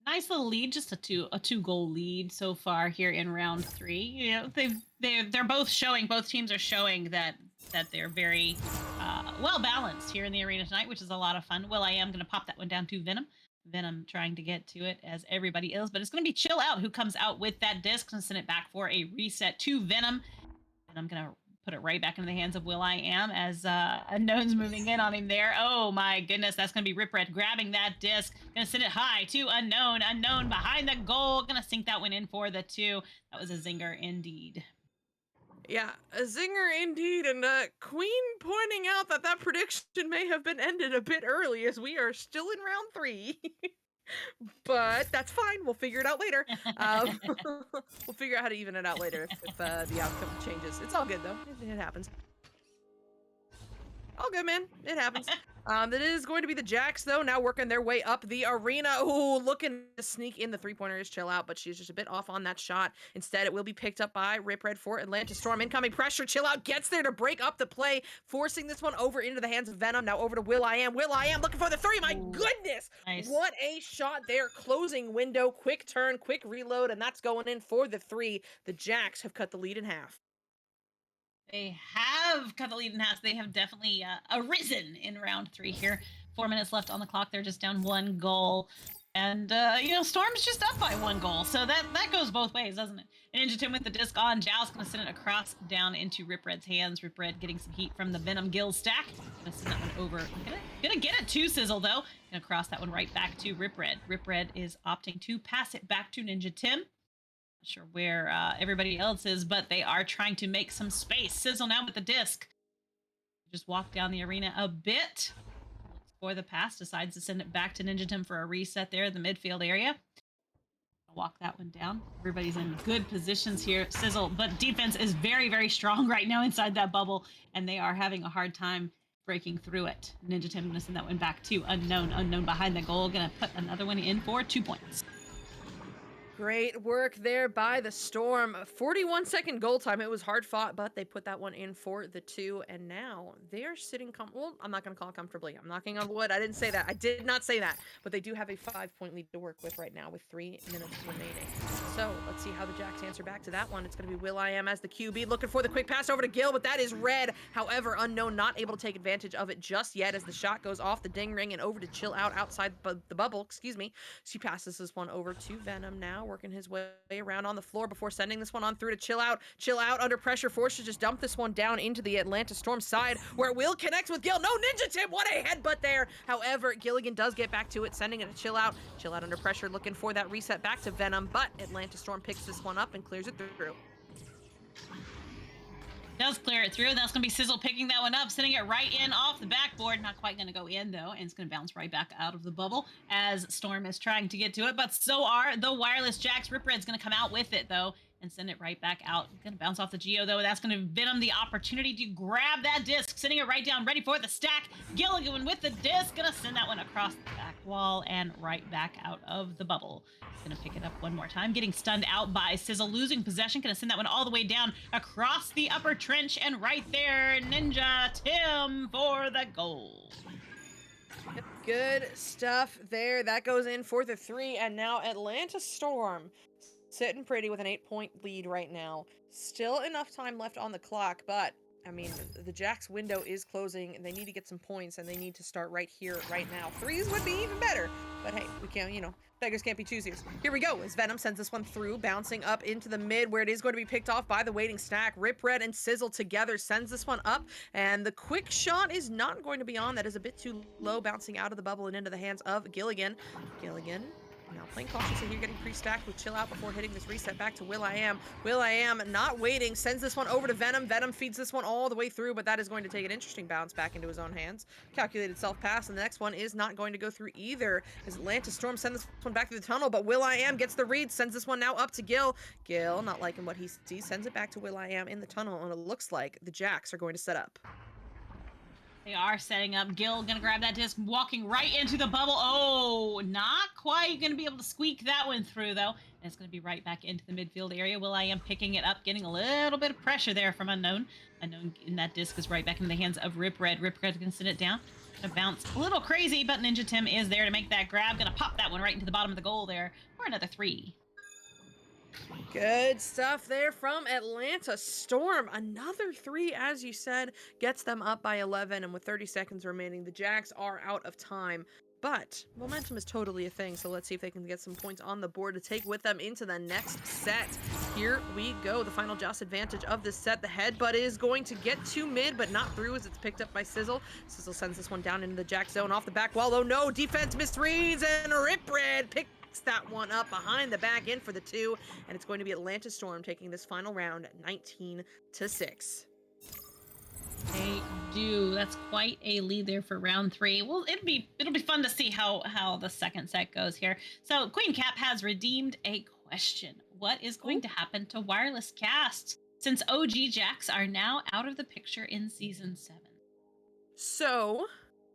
Nice little lead, just a two goal lead so far here in round three. You know, they're both showing, both teams are showing that they're very well balanced here in the arena tonight, which is a lot of fun. Well, I am going to pop that one down to Venom. Venom trying to get to it as everybody is, but it's going to be Chill Out who comes out with that disc and send it back for a reset to Venom. And I'm going to put it right back into the hands of Will I Am as Unknown's moving in on him there. Oh my goodness, that's going to be Rip Red grabbing that disc. Going to send it high to Unknown. Unknown behind the goal. Going to sink that one in for the 2. That was a zinger indeed. Yeah, a zinger indeed, and Queen pointing out that that prediction may have been ended a bit early as we are still in round 3. But that's fine. We'll figure it out later. We'll figure out how to even it out later if the outcome changes. It's all good though. It happens. All good, man. It happens. That is going to be the Jacks, though, now working their way up the arena. Ooh, looking to sneak in the three-pointers, Chill Out, but she's just a bit off on that shot. Instead, it will be picked up by Rip Red for Atlanta Storm. Incoming pressure. Chill Out gets there to break up the play, forcing this one over into the hands of Venom. Now over to Will I Am. Will I Am looking for the 3. My goodness! Nice. What a shot there. Closing window, quick turn, quick reload, and that's going in for the 3. The Jacks have cut the lead in half. They have cut the lead in half. They have definitely arisen in round 3 here. 4 minutes left on the clock. They're just down 1 goal. And, Storm's just up by 1 goal. So that goes both ways, doesn't it? And Ninja Tim with the disc on. Joust going to send it across down into Rip Red's hands. Rip Red getting some heat from the Venom Gill stack. Going to send that one over. Gonna get it to Sizzle, though. Going to cross that one right back to Rip Red. Rip Red is opting to pass it back to Ninja Tim. Not sure where everybody else is, but they are trying to make some space. Sizzle now with the disc. Just walk down the arena a bit. Looks for the pass. Decides to send it back to Ninja Tim for a reset there in the midfield area. Walk that one down. Everybody's in good positions here. Sizzle, but defense is very, very strong right now inside that bubble, and they are having a hard time breaking through it. Ninja Tim gonna send that one back to Unknown. Unknown behind the goal. Gonna put another one in for 2 points. Great work there by the Storm. 41-second goal time. It was hard fought, but they put that one in for the 2. And now they're sitting well, I'm not going to call it comfortably. I'm knocking on wood. I didn't say that. I did not say that. But they do have a 5-point lead to work with right now with 3 minutes remaining. So let's see how the Jacks answer back to that one. It's going to be Will I Am as the QB looking for the quick pass over to Gil, but that is red. However, Unknown not able to take advantage of it just yet as the shot goes off the ding ring and over to Chill Out outside the bubble. Excuse me. She passes this one over to Venom now, working his way around on the floor before sending this one on through to Chill Out. Chill Out under pressure, forced to just dump this one down into the Atlanta Storm side where Will connects with Gil. No, Ninja Tim, what a headbutt there. However, Gilligan does get back to it, sending it to Chill Out. Chill Out under pressure, looking for that reset back to Venom, but Atlanta Storm picks this one up and clears it through. Does clear it through. That's going to be Sizzle picking that one up, sending it right in off the backboard. Not quite going to go in, though, and it's going to bounce right back out of the bubble as Storm is trying to get to it, but so are the Wireless Jacks. Rip Red's going to come out with it, though, and send it right back out. Going to bounce off the Geo, though. That's going to Venom the opportunity to grab that disc, sending it right down, ready for the stack. Gilligan with the disc, going to send that one across the back wall and right back out of the bubble. Going to pick it up one more time, getting stunned out by Sizzle, losing possession. Going to send that one all the way down across the upper trench, and right there, Ninja Tim for the goal. Good stuff there. That goes in for the 3, and now Atlanta Storm sitting pretty with an 8-point lead right now. Still enough time left on the clock, but I mean, the Jacks window is closing, and they need to get some points, and they need to start right here, right now. 3s would be even better, but hey, we can't, beggars can't be choosiers. Here we go, as Venom sends this one through, bouncing up into the mid, where it is going to be picked off by the waiting stack. Rip Red and Sizzle together sends this one up, and the quick shot is not going to be on. That is a bit too low, bouncing out of the bubble and into the hands of Gilligan. Gilligan now playing cautiously here, getting pre-stacked with Chill Out before hitting this reset back to Will I Am. Will I Am not waiting, sends this one over to Venom. Venom feeds this one all the way through, but that is going to take an interesting bounce back into his own hands. Calculated self-pass, and the next one is not going to go through either, as Atlanta Storm sends this one back through the tunnel, but Will I Am gets the read, sends this one now up to Gil. Gil, not liking what he sees, sends it back to Will I Am in the tunnel, and it looks like the Jacks are going to set up. They are setting up. Gil gonna grab that disc, walking right into the bubble. Oh, not quite gonna be able to squeak that one through, though. And it's gonna be right back into the midfield area. Will I Am picking it up, getting a little bit of pressure there from Unknown. Unknown in that disc is right back into the hands of Rip Red. Rip Red can send it down. Gonna bounce a little crazy, but Ninja Tim is there to make that grab. Gonna pop that one right into the bottom of the goal there for another 3. Good stuff there from Atlanta Storm. Another 3, as you said, gets them up by 11. And with 30 seconds remaining, the Jacks are out of time. But momentum is totally a thing, so let's see if they can get some points on the board to take with them into the next set. Here we go. The final Joust advantage of this set. The headbutt is going to get to mid, but not through as it's picked up by Sizzle. Sizzle sends this one down into the Jack zone off the back wall. Oh no, defense misreads, and Rip Red picks that one up behind the back in for the 2, and it's going to be Atlanta Storm taking this final round 19-6. They do. That's quite a lead there for round 3. Well, it'll be fun to see how the second set goes here. So Queen Cap has redeemed a question. What is going to happen to Wireless Cast since OG Jacks are now out of the picture in season 7? So,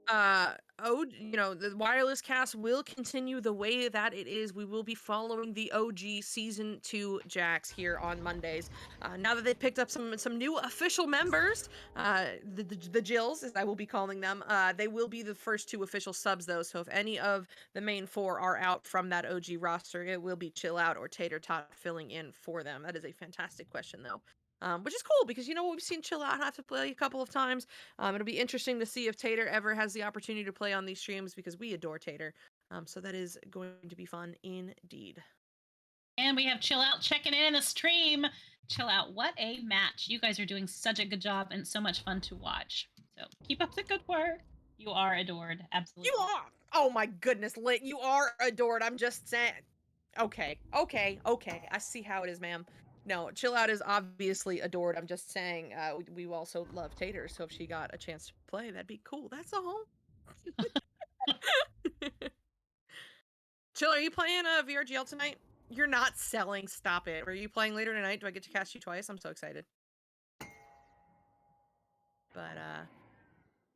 the Wireless Cast will continue the way that it is. We will be following the OG season 2 Jacks here on Mondays. Now that they've picked up some new official members, the Jills, as I will be calling them, they will be the first 2 official subs though. So if any of the main 4 are out from that OG roster, it will be Chill Out or Tater Tot filling in for them. That is a fantastic question though. Which is cool because we've seen Chill Out have to play a couple of times. It'll be interesting to see if Tater ever has the opportunity to play on these streams because we adore Tater. So that is going to be fun indeed. And we have Chill Out checking in the stream. Chill Out, what a match. You guys are doing such a good job and so much fun to watch. So keep up the good work. You are adored. Absolutely. You are. Oh my goodness, Lit. You are adored. I'm just saying. Okay. I see how it is, ma'am. No, Chill Out is obviously adored. I'm just saying, we also love Tater, so if she got a chance to play, that'd be cool. That's all. Chill, are you playing VRGL tonight? You're not selling. Stop it. Are you playing later tonight? Do I get to cast you twice? I'm so excited. But,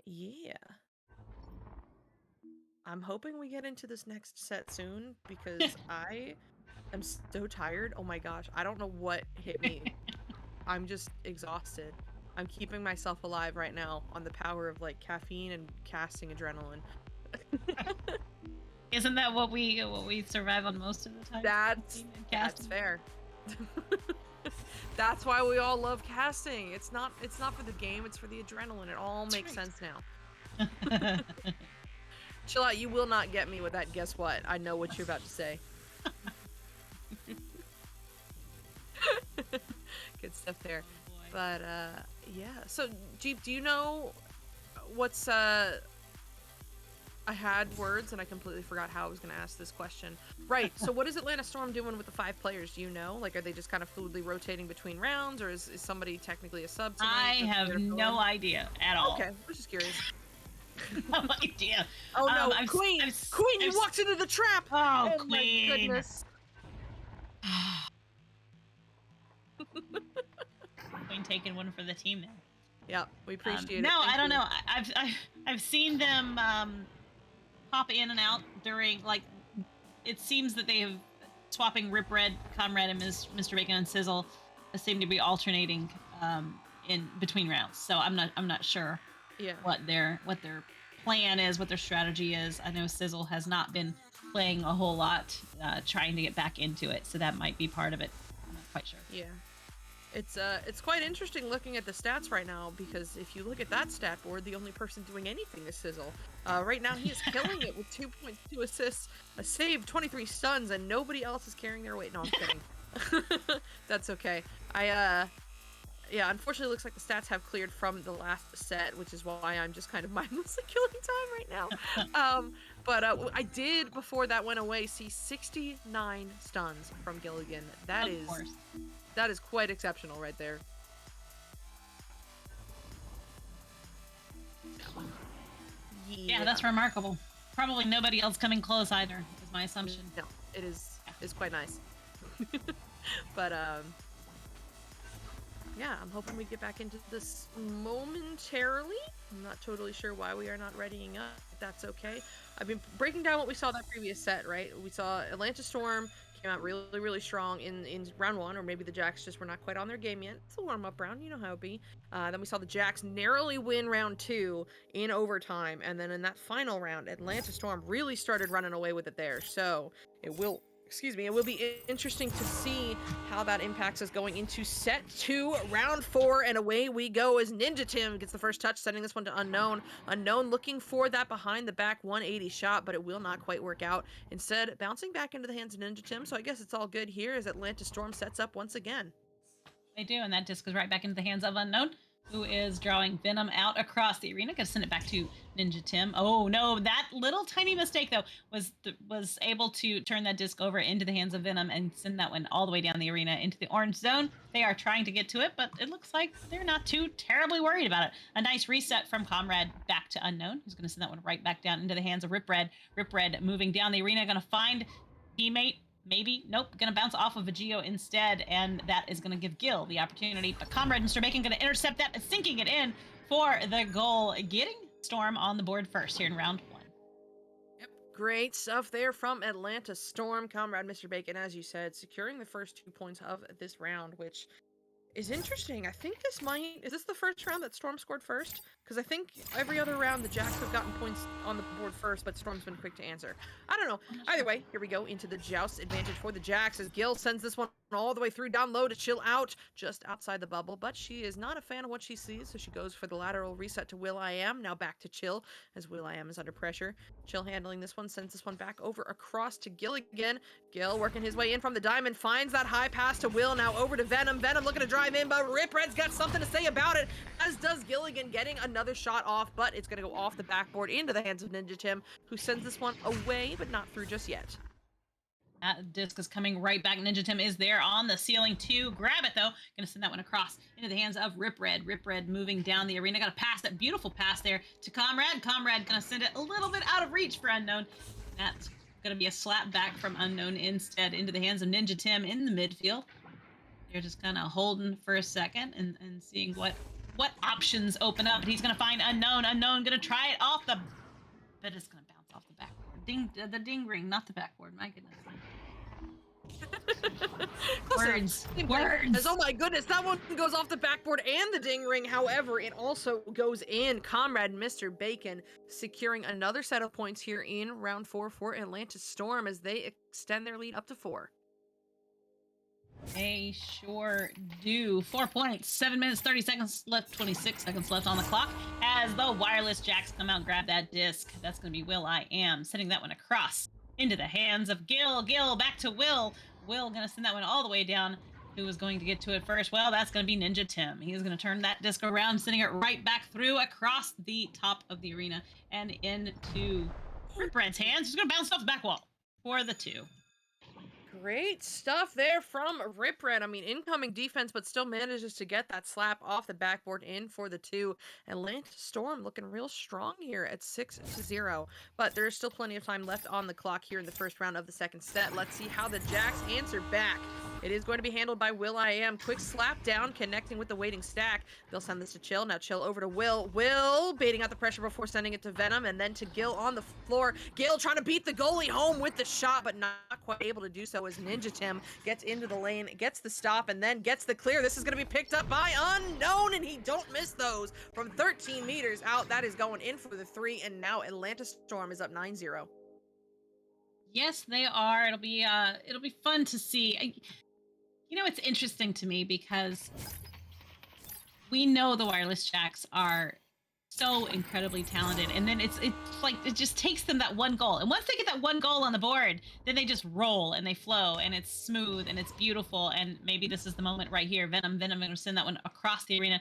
yeah. I'm hoping we get into this next set soon because I'm so tired. Oh my gosh. I don't know what hit me. I'm just exhausted. I'm keeping myself alive right now on the power of like caffeine and casting adrenaline. Isn't that what we survive on most of the time? That's fair. That's why we all love casting. It's not for the game, it's for the adrenaline. It all makes sense now. Chill Out, you will not get me with that guess what. I know what you're about to say. Good stuff there. But yeah. So Jeep, do you know what's I had words and I completely forgot how I was going to ask this question. Right. So what is Atlanta Storm doing with the 5 players? Do you know? Like, are they just kind of fluidly rotating between rounds, or is somebody technically a sub tonight? I have no idea at all. Okay, I was just curious. No idea. Oh no, Queen! Queen, you walked into the trap! Oh, Queen! My goodness. Queen taking one for the team now. Yeah, we appreciate it. No, Thank I don't you. know. I've seen them pop in and out during, like, it seems that they have swapping Rip Red, Comrade, and Mr. Bacon and Sizzle seem to be alternating in between rounds. So I'm not sure what their plan is, what their strategy is. I know Sizzle has not been playing a whole lot, trying to get back into it, so that might be part of it. I'm not quite sure. Yeah. It's quite interesting looking at the stats right now, because if you look at that stat board, the only person doing anything is Sizzle. Right now he is killing it with 2.2 assists, a save, 23 stuns, and nobody else is carrying their weight. No, I'm kidding. That's okay. Yeah, unfortunately it looks like the stats have cleared from the last set, which is why I'm just kind of mindlessly killing time right now. But I did, before that went away, see 69 stuns from Gilligan. That is quite exceptional right there. Yeah, that's remarkable. Probably nobody else coming close either, is my assumption. No, it is quite nice. But yeah, I'm hoping we get back into this momentarily. I'm not totally sure why we are not readying up. That's okay. I've been breaking down what we saw that previous set, right? We saw Atlanta Storm came out really, really strong in round 1, or maybe the Jacks just were not quite on their game yet. It's a warm-up round, you know how it be. Then we saw the Jacks narrowly win round 2 in overtime, and then in that final round, Atlanta Storm really started running away with it there. So it will be interesting to see how that impacts us going into set 2, round 4, and away we go as Ninja Tim gets the first touch, sending this one to Unknown. Unknown looking for that behind the back 180 shot, but it will not quite work out. Instead, bouncing back into the hands of Ninja Tim, so I guess it's all good here as Atlanta Storm sets up once again. They do, and that disc goes right back into the hands of Unknown, who is drawing Venom out across the arena. Gonna send it back to Ninja Tim. Oh no, that little tiny mistake though was able to turn that disc over into the hands of Venom and send that one all the way down the arena into the orange zone. They are trying to get to it, but it looks like they're not too terribly worried about it. A nice reset from Comrade back to Unknown, who's gonna send that one right back down into the hands of Rip Red. Rip Red moving down the arena, gonna find teammate. Maybe. Nope. Gonna bounce off of a Geo instead, and that is gonna give Gil the opportunity. But Comrade Mr. Bacon gonna intercept that, sinking it in for the goal, getting Storm on the board first here in round 1. Yep, great stuff there from Atlanta Storm. Comrade Mr. Bacon, as you said, securing the first 2 points of this round, which is interesting. I think is this the first round that Storm scored first? Because I think every other round the Jacks have gotten points on the board first, but Storm's been quick to answer. I don't know. Either way, here we go into the joust advantage for the Jacks as Gil sends this one all the way through down low to Chill out just outside the bubble, but she is not a fan of what she sees, so she goes for the lateral reset to Will.i.am. Now back to Chill as Will.i.am is under pressure. Chill handling this one, sends this one back over across to Gil again. Gil working his way in from the diamond, finds that high pass to Will, now over to Venom. Venom looking to drive in, but Rip Red's got something to say about it, as does Gilligan, getting another shot off, but it's going to go off the backboard into the hands of Ninja Tim, who sends this one away, but not through just yet. That disc is coming right back. Ninja Tim is there on the ceiling to grab it, though. Gonna send that one across into the hands of Rip Red. Rip Red moving down the arena. Got to pass that beautiful pass there to Comrade. Comrade gonna send it a little bit out of reach for Unknown. That's gonna be a slap back from Unknown instead into the hands of Ninja Tim in the midfield. They're just kind of holding for a second and seeing what options open up. But he's gonna find Unknown. Unknown gonna try it off the, but it's gonna bounce off the backboard. The ding ring, not the backboard. My goodness. Words. Oh my goodness, that one goes off the backboard and the ding ring. However, it also goes in. Comrade Mr. Bacon securing another set of points here in round 4 for Atlanta Storm as they extend their lead up to 4. They sure do. 4 points, 7 minutes, 30 seconds left, 26 seconds left on the clock as the wireless Jacks come out and grab that disc. That's going to be Will.i.am, sending that one across into the hands of Gil. Gil back to Will. Will going to send that one all the way down. Who was going to get to it first? Well, that's going to be Ninja Tim. He's going to turn that disc around, sending it right back through across the top of the arena and into Rip Red's hands. He's going to bounce off the back wall for the 2. Great stuff there from Rip Red. I mean, incoming defense, but still manages to get that slap off the backboard in for the 2. Atlanta Storm looking real strong here at 6-0. But there's still plenty of time left on the clock here in the first round of the second set. Let's see how the Jacks answer back. It is going to be handled by Will.i.am. Quick slap down, connecting with the waiting stack. They'll send this to Chill. Now Chill over to Will. Will baiting out the pressure before sending it to Venom, and then to Gil on the floor. Gil trying to beat the goalie home with the shot, but not quite able to do so as Ninja Tim gets into the lane, gets the stop, and then gets the clear. This is going to be picked up by Unknown, and he don't miss those from 13 meters out. That is going in for the 3, and now Atlanta Storm is up 9-0. Yes, they are. It'll be fun to see. You know, it's interesting to me because we know the wireless Jacks are so incredibly talented, and then it's like it just takes them that one goal, and once they get that one goal on the board, then they just roll and they flow, and it's smooth and it's beautiful. And maybe this is the moment right here. Venom gonna send that one across the arena.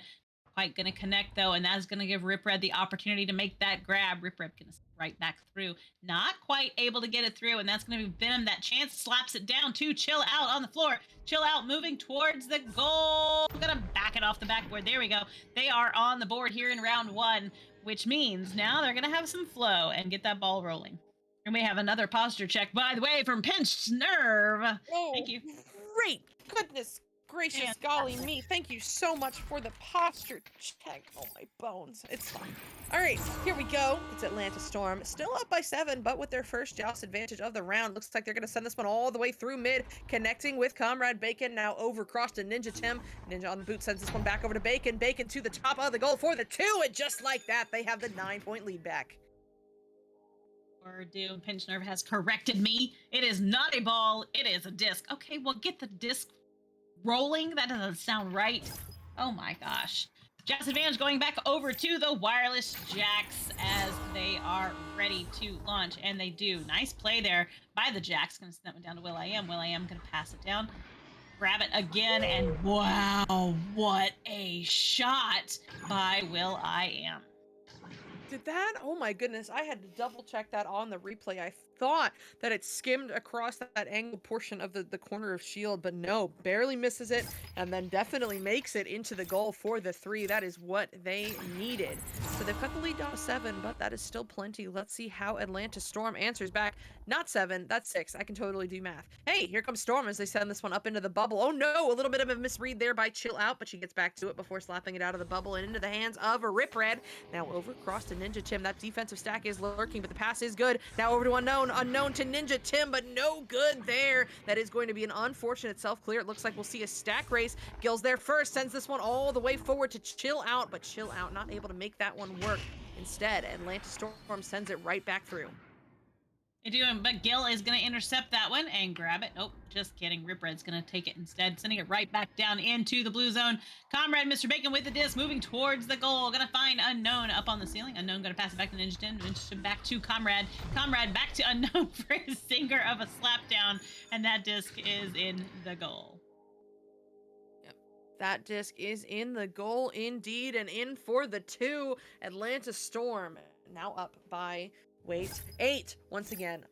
Quite gonna connect though, and that's gonna give Rip Red the opportunity to make that grab. Rip Red gonna right back through, not quite able to get it through, and that's gonna be Venom. That chance slaps it down to Chill out on the floor. Chill out moving towards the goal. I'm gonna back it off the backboard. There we go. They are on the board here in round 1, which means now they're gonna have some flow and get that ball rolling. And we have another posture check, by the way, from Pinched Nerve. Oh, thank you. Great goodness gracious golly me. Thank you so much for the posture check. Oh, my bones. It's fine. All right, here we go. It's Atlanta Storm. Still up by 7, but with their first joust advantage of the round. Looks like they're going to send this one all the way through mid, connecting with Comrade Bacon. Now over across to Ninja Tim. Ninja on the boot sends this one back over to Bacon. Bacon to the top of the goal for the 2, and just like that, they have the 9-point lead back. Or Doom Pinch Nerve has corrected me. It is not a ball, it is a disc. Okay, well, get the disc rolling. That doesn't sound right. Oh my gosh. Jacks advantage going back over to the Wireless Jacks as they are ready to launch, and they do. Nice play there by the Jacks. Gonna send that one down to will.i.am. will.i.am gonna pass it down. Grab it again, and wow, what a shot by will.i.am. Did that? Oh my goodness. I had to double check that on the replay. I thought that it skimmed across that angled portion of the corner of shield, but no, barely misses it, and then definitely makes it into the goal for the 3. That is what they needed. So they've cut the lead down to 7, but that is still plenty. Let's see how Atlanta Storm answers back. Not 7, that's 6. I can totally do math. Hey, here comes Storm as they send this one up into the bubble. Oh no, a little bit of a misread there by Chill Out, but she gets back to it before slapping it out of the bubble and into the hands of a Rip Red. Now over across to Ninja Tim. That defensive stack is lurking, but the pass is good. Now over to Unknown to Ninja Tim, but no good there. That is going to be an unfortunate self-clear. It looks like we'll see a stack race. Gills there first, sends this one all the way forward to Chill Out, but Chill Out not able to make that one work. Instead, Atlanta Storm sends it right back through. They do, but Gil is going to intercept that one and grab it. Nope, just kidding. Rip Red's going to take it instead, sending it right back down into the blue zone. Comrade Mr. Bacon with the disc, moving towards the goal. Going to find Unknown up on the ceiling. Unknown going to pass it back to Ninja Tim. Ninja Tim back to Comrade. Comrade back to Unknown for his singer of a slap down, and that disc is in the goal. That disc is in the goal indeed, and in for the 2. Atlanta Storm now up by, wait, 8. Once again,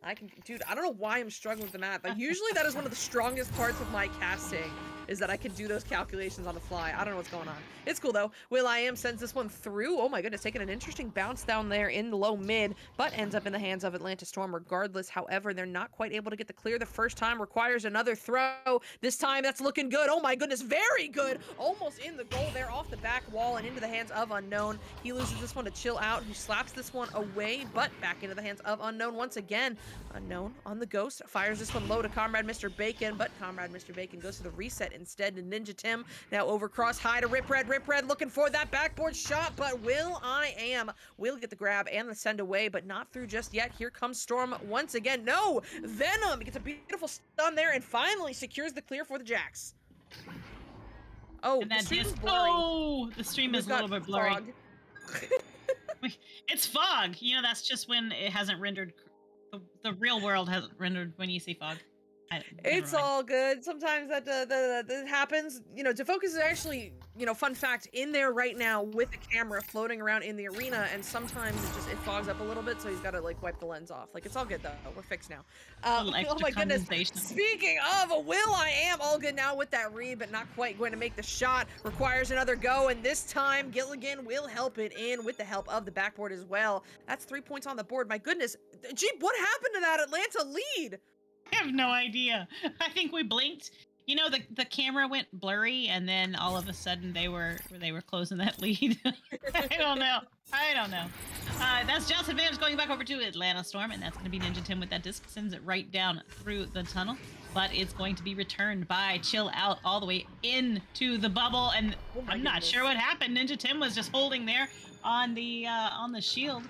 dude, I don't know why I'm struggling with the math. Like, usually that is one of the strongest parts of my casting, is that I can do those calculations on the fly. I don't know what's going on. It's cool though. will.i.am sends this one through. Oh my goodness, taking an interesting bounce down there in the low mid, but ends up in the hands of Atlanta Storm regardless. However, they're not quite able to get the clear the first time. Requires another throw. This time that's looking good. Oh my goodness, very good. Almost in the goal there off the back wall and into the hands of Unknown. He loses this one to Chill Out, who slaps this one away, but back into the hands of Unknown once again. Unknown on the ghost, fires this one low to Comrade Mr. Bacon, but Comrade Mr. Bacon goes to the reset instead to Ninja Tim. Now over cross high to Rip Red. Rip Red looking for that backboard shot, but will.i.am will get the grab and the send away, but not through just yet. Here comes Storm once again. No, Venom gets a beautiful stun there and finally secures the clear for the Jacks. Oh, And that the stream is disc, blurry. oh, the stream We've is a little got bit blurry. fog. It's fog. You know, that's just when it hasn't rendered. The real world hasn't rendered when you see fog. It's Never mind. all good. Sometimes that happens. You know, Defocus is actually, you know, fun fact, in there right now with the camera floating around in the arena, and sometimes it fogs up a little bit, so he's got to like wipe the lens off. Like, it's all good though. We're fixed now. Little Oh extra my goodness. condensation. Speaking of, will.i.am all good now with that read, but not quite going to make the shot. Requires another go, and this time Gilligan will help it in with the help of the backboard as well. That's 3 points on the board. My goodness, Jeep, what happened to that Atlanta lead? I have no idea. I think we blinked. You know, the camera went blurry, and then all of a sudden they were closing that lead. I don't know. That's Joust advantage going back over to Atlanta Storm, and that's going to be Ninja Tim with that disc. Sends it right down through the tunnel, but it's going to be returned by Chill Out all the way into the bubble, and I'm not sure what happened. Ninja Tim was just holding there on the shield.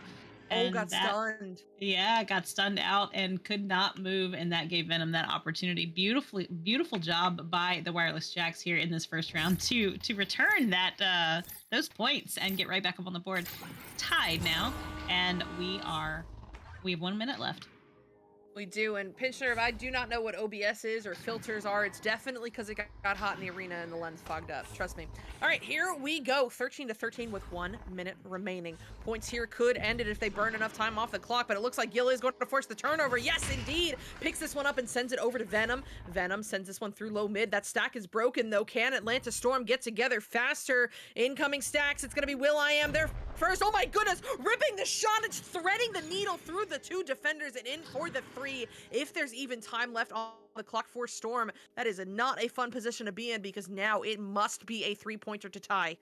Oh, got stunned. Yeah, got stunned out and could not move, and that gave Venom that opportunity. Beautiful job by the Wireless Jacks here in this first round to return that those points and get right back up on the board. Tied now, and we have 1 minute left. We do, and Pinch Nerve, I do not know what OBS is or filters are. It's definitely because it got hot in the arena and the lens fogged up. Trust me. All right, here we go. 13-13 with 1 minute remaining. Points here could end it if they burn enough time off the clock, but it looks like Gil is going to force the turnover. Yes, indeed. Picks this one up and sends it over to Venom. Venom sends this one through low mid. That stack is broken, though. Can Atlanta Storm get together faster? Incoming stacks. It's going to be will.i.am there first. Oh my goodness. Ripping the shot. It's threading the needle through the 2 defenders and in for the 3. If there's even time left on the clock for Storm. That is not a fun position to be in because now it must be a 3-pointer to tie.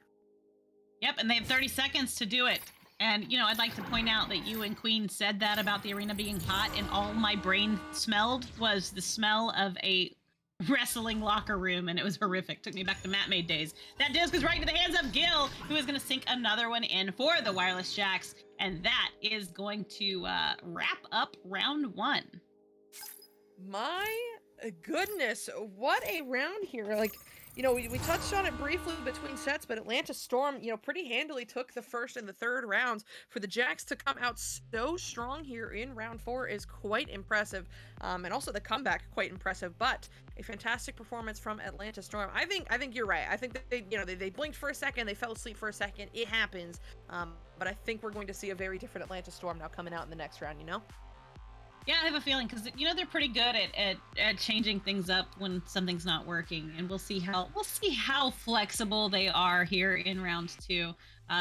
Yep, and they have 30 seconds to do it. And, you know, I'd like to point out that you and Queen said that about the arena being hot, and all my brain smelled was the smell of a wrestling locker room, and it was horrific. Took me back to Mat Made days. That disc is right into the hands of Gil, who is going to sink another one in for the Wireless Jacks, and that is going to wrap up round one. My goodness, what a round here. Like, you know, we touched on it briefly between sets, but Atlanta Storm, you know, pretty handily took the first and the third rounds. For the Jacks to come out so strong here in round 4 is quite impressive. And also the comeback quite impressive, but a fantastic performance from Atlanta Storm. I think you're right. I think that they blinked for a second, they fell asleep for a second. It happens. But I think we're going to see a very different Atlanta Storm now coming out in the next round, you know? Yeah, I have a feeling because you know they're pretty good at changing things up when something's not working, and we'll see how flexible they are here in round 2.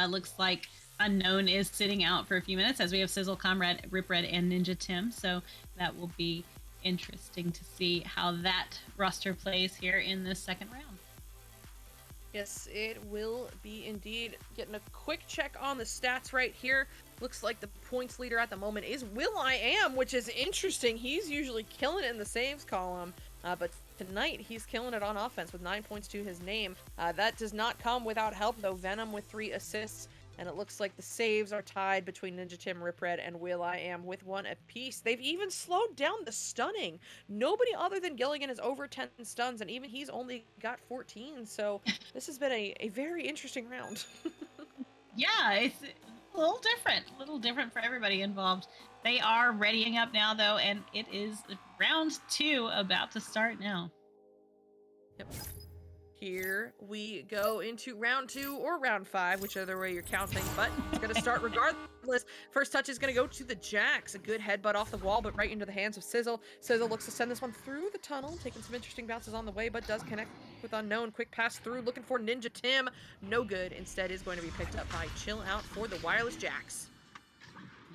Looks like Unknown is sitting out for a few minutes as we have Sizzle, Comrade, Rip Red, and Ninja Tim. So that will be interesting to see how that roster plays here in this second round. Yes, it will be indeed. Getting a quick check on the stats right here. Looks like the points leader at the moment is will.i.am, which is interesting. He's usually killing it in the saves column, but tonight he's killing it on offense with 9 points to his name. That does not come without help, though. Venom with 3 assists, and it looks like the saves are tied between Ninja Tim, Rip Red, and will.i.am with 1 apiece. They've even slowed down the stunning. Nobody other than Gilligan is over 10 stuns, and even he's only got 14, so this has been a very interesting round. Yeah, it's a little different for everybody involved. They are readying up now, though, and it is round 2 about to start now. Yep. Here we go into round 2 or round 5, whichever way you're counting, but it's going to start regardless. First touch is going to go to the Jacks. A good headbutt off the wall, but right into the hands of Sizzle. Sizzle looks to send this one through the tunnel, taking some interesting bounces on the way, but does connect with Unknown. Quick pass through, looking for Ninja Tim. No good. Instead is going to be picked up by Chill Out for the Wireless Jacks.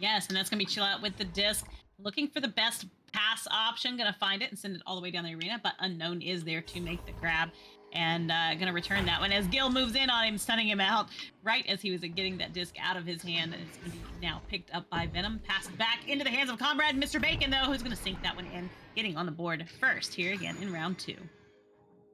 Yes, and that's going to be Chill Out with the disc. Looking for the best pass option. Going to find it and send it all the way down the arena, but Unknown is there to make the grab. And going to return that one as Gil moves in on him, stunning him out right as he was getting that disc out of his hand. And it's going to be now picked up by Venom. Passed back into the hands of Comrade Mr. Bacon, though, who's going to sink that one in, getting on the board first here again in round 2.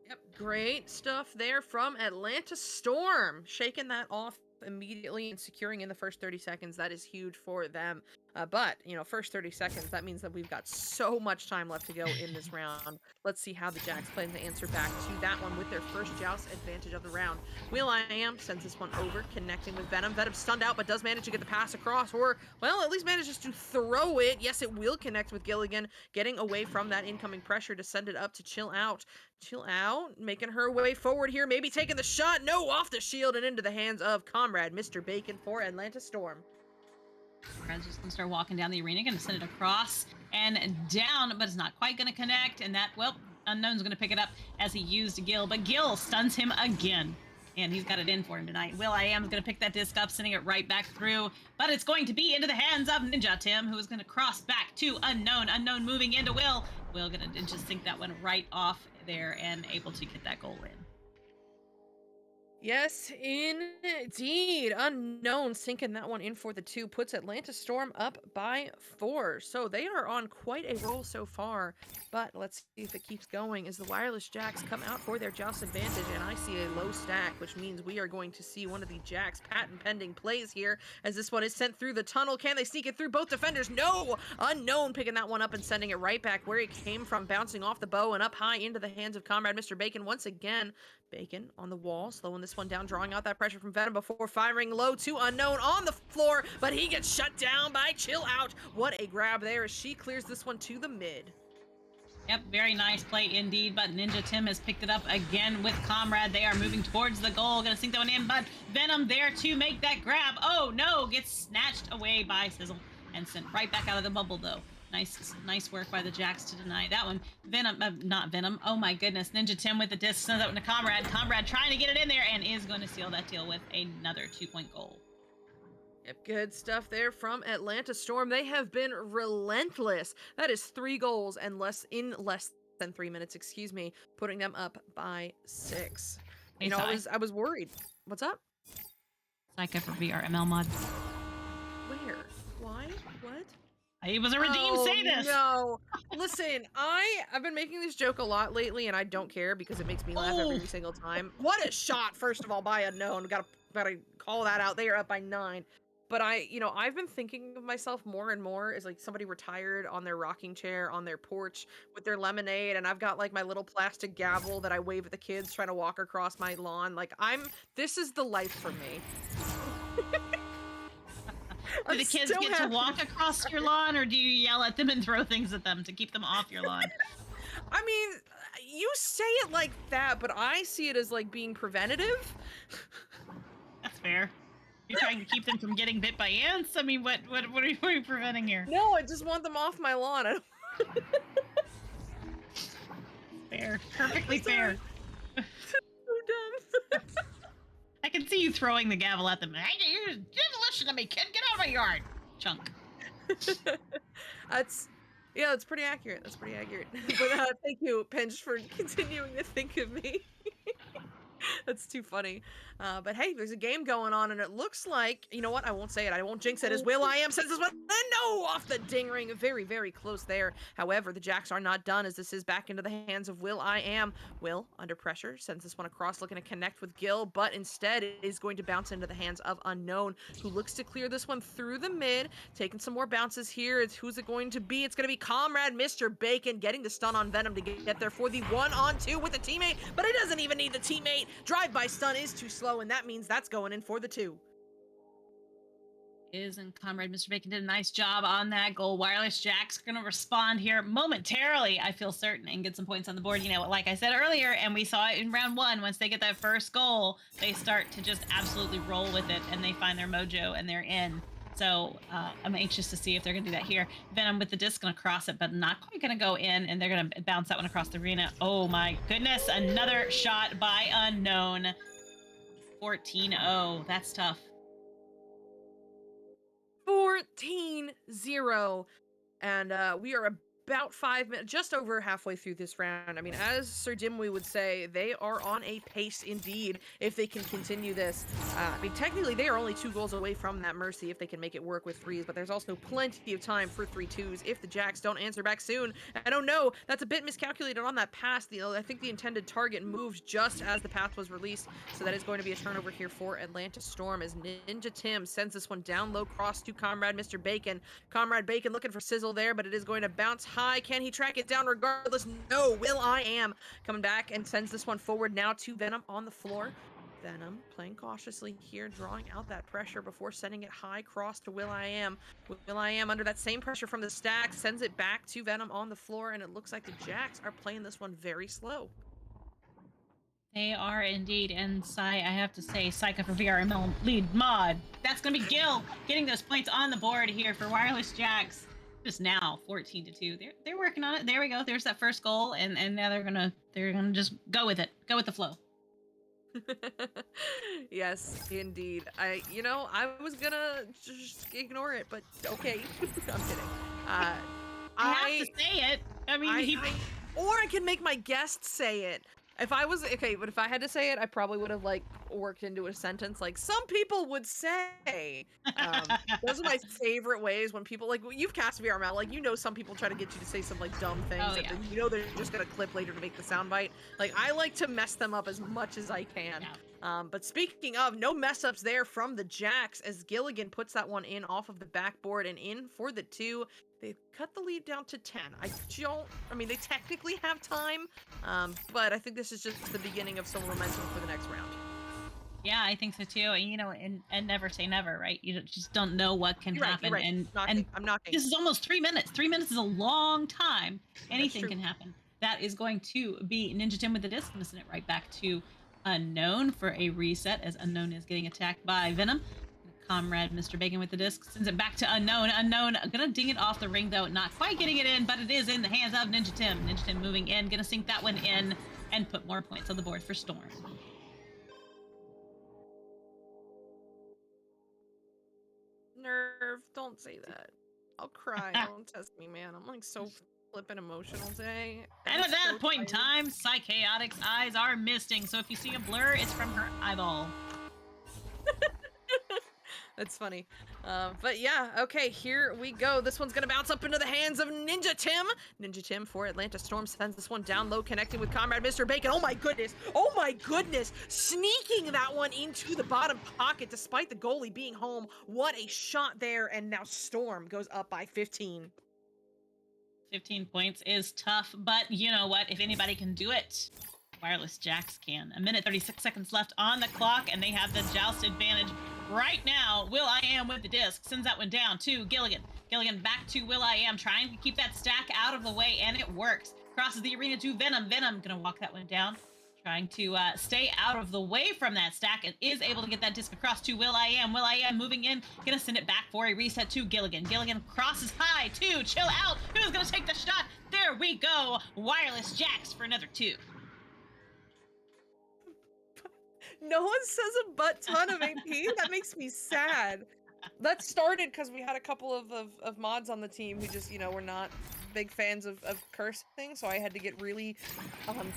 Yep, great stuff there from Atlanta Storm. Shaking that off immediately and securing in the first 30 seconds. That is huge for them. But, you know, first 30 seconds, that means that we've got so much time left to go in this round. Let's see how the Jacks plan to answer back to that one with their first joust advantage of the round. will.i.am sends this one over, connecting with Venom. Venom stunned out, but does manage to get the pass across, or, well, at least manages to throw it. Yes, it will connect with Gilligan, getting away from that incoming pressure to send it up to Chill Out. Chill Out, making her way forward here, maybe taking the shot. No, off the shield and into the hands of Comrade Mr. Bacon for Atlanta Storm. Comrade's just going to start walking down the arena, going to send it across and down, but it's not quite going to connect. And that, well, Unknown's going to pick it up as he used Gil, but Gil stuns him again. And he's got it in for him tonight. will.i.am is going to pick that disc up, sending it right back through. But it's going to be into the hands of Ninja Tim, who is going to cross back to Unknown. Unknown moving into Will. Will going to just sink that one right off there and able to get that goal in. Yes, indeed. Unknown sinking that one in for the 2 puts Atlanta Storm up by 4. So they are on quite a roll so far. But let's see if it keeps going as the Wireless Jacks come out for their joust advantage. And I see a low stack, which means we are going to see one of the Jacks patent pending plays here as this one is sent through the tunnel. Can they sneak it through both defenders? No! Unknown picking that one up and sending it right back where it came from, bouncing off the bow and up high into the hands of Comrade Mr. Bacon once again. Bacon on the wall, slowing this one down, drawing out that pressure from Venom before firing low to Unknown on the floor, but he gets shut down by Chill Out. What a grab there as she clears this one to the mid. Yep, very nice play indeed, but Ninja Tim has picked it up again with Comrade. They are moving towards the goal, gonna sink that one in, but Venom there to make that grab. Oh no, gets snatched away by Sizzle and sent right back out of the bubble though. Nice work by the Jacks to deny that one. Venom, not Venom. Oh my goodness. Ninja Tim with the disc sends that one to Comrade. Comrade trying to get it in there and is going to seal that deal with another 2-point goal. Yep, good stuff there from Atlanta Storm. They have been relentless. That is 3 goals and less than 3 minutes, excuse me, putting them up by 6. Hey, You know, Sai. I was worried. What's up? Psycho for VRML mod. Where? Why? What? It was a redeem Oh sadist. no. Listen, I've been making this joke a lot lately and I don't care because it makes me laugh Oh, every single time. What a shot, first of all, by Unknown. Gotta call that out. They are up by 9. But I've been thinking of myself more and more as like somebody retired on their rocking chair on their porch with their lemonade, and I've got like my little plastic gavel that I wave at the kids trying to walk across my lawn. Like this is the life for me. do I'm the kids so get to happy. walk across your lawn, or do you yell at them and throw things at them to keep them off your lawn? I mean, you say it like that, but I see it as like being preventative. That's fair. You're trying to keep them from getting bit by ants? I mean, what are you preventing here? No, I just want them off my lawn. Fair. Perfectly I'm sorry. fair. So dumb. I can see you throwing the gavel at them. Hey, you didn't listen to me, kid. Get out of my yard. Chunk. That's pretty accurate. That's pretty accurate. But thank you, Pinch, for continuing to think of me. That's too funny. But hey, there's a game going on, and it looks like, you know what? I won't say it. I won't jinx it. As Will I Am says this one. No, off the ding ring. Very, very close there. However, the Jacks are not done as this is back into the hands of Will I Am. Will, under pressure, sends this one across, looking to connect with Gil, but instead it is going to bounce into the hands of Unknown, who looks to clear this one through the mid, taking some more bounces here. Who's it going to be? It's going to be Comrade Mr. Bacon getting the stun on Venom to get there for the 1-on-2 with a teammate, but it doesn't even need the teammate. Drive-by stun is too slow, and that means that's going in for the 2. And Comrade Mr. Bacon did a nice job on that goal. Wireless Jack's going to respond here momentarily, I feel certain, and get some points on the board. You know, like I said earlier, and we saw it in round 1, once they get that first goal, they start to just absolutely roll with it, and they find their mojo, and they're in. So I'm anxious to see if they're going to do that here. Venom with the disc going to cross it, but not quite going to go in, and they're going to bounce that one across the arena. Oh my goodness, another shot by Unknown. 14-0. That's tough. 14-0. And we are about 5 minutes, just over halfway through this round. I mean, as Sir Dimwee would say, they are on a pace indeed if they can continue this. I mean, technically, they are only 2 goals away from that Mercy if they can make it work with 3s, but there's also plenty of time for 3-2s if the Jacks don't answer back soon. I don't know, that's a bit miscalculated on that pass. I think the intended target moved just as the path was released, so that is going to be a turnover here for Atlanta Storm as Ninja Tim sends this one down low cross to Comrade Mr. Bacon. Comrade Bacon looking for Sizzle there, but it is going to bounce high. Can he track it down regardless? No, Will I Am coming back and sends this one forward now to Venom on the floor. Venom playing cautiously here, drawing out that pressure before sending it high cross to Will I Am. Will I Am under that same pressure from the stack, sends it back to Venom on the floor, and it looks like the Jacks are playing this one very slow. They are indeed, and I have to say, Psycho for VRML lead mod. That's gonna be Gil getting those points on the board here for Wireless Jacks. Just now, 14-2. They're working on it. There we go. There's that first goal, and now they're gonna just go with it. Go with the flow. Yes, indeed. I was gonna just ignore it, but okay. I'm kidding. I have to say it. I mean, or I can make my guest say it. If I had to say it, I probably would have like worked into a sentence like some people would say. Those are my favorite ways when people like you've cast VRML, like some people try to get you to say some like dumb things that they're just gonna clip later to make the soundbite. Like I like to mess them up as much as I can. Yeah. But speaking of, no mess ups there from the Jacks as Gilligan puts that one in off of the backboard and in for the 2. They've cut the lead down to 10. They technically have time, but I think this is just the beginning of some momentum for the next round. Yeah, I think so too. And never say never, right? You just don't know what can happen. Right. And I'm knocking. This is almost 3 minutes. 3 minutes is a long time. Anything can happen. That is going to be Ninja Tim with the disc. I'm gonna send it right back to Unknown for a reset as Unknown is getting attacked by Venom. Comrade Mr. Bacon with the disc sends it back to Unknown. Unknown gonna ding it off the ring though, not quite getting it in, but it is in the hands of Ninja Tim. Ninja Tim moving in, gonna sink that one in and put more points on the board for Storm. Nerve, don't say that. I'll cry. Don't test me, man. I'm like so flippin' emotional today. And I'm at that so point in tired. time, Psychaotic's eyes are misting. So if you see a blur, it's from her eyeball. That's funny. But yeah, okay, here we go. This one's gonna bounce up into the hands of Ninja Tim. Ninja Tim for Atlanta Storm sends this one down low, connecting with Comrade Mr. Bacon. Oh my goodness! Oh my goodness! Sneaking that one into the bottom pocket despite the goalie being home. What a shot there, and now Storm goes up by 15. 15 points is tough, but you know what? If anybody can do it, Wireless Jacks can. A minute 36 seconds left on the clock, and they have the joust advantage right now. Will I Am with the disc sends that one down to Gilligan. Gilligan back to Will I Am, trying to keep that stack out of the way, and it works. Crosses the arena to Venom. Venom gonna walk that one down, trying to stay out of the way from that stack, and is able to get that disc across to Will I Am. Will I Am moving in, gonna send it back for a reset to Gilligan. Gilligan crosses high to Chill Out. Who's gonna take the shot? There we go. Wireless Jacks for another 2. No one says a butt ton of AP. That makes me sad. That started because we had a couple of mods on the team who just, were not big fans of cursing, so I had to get really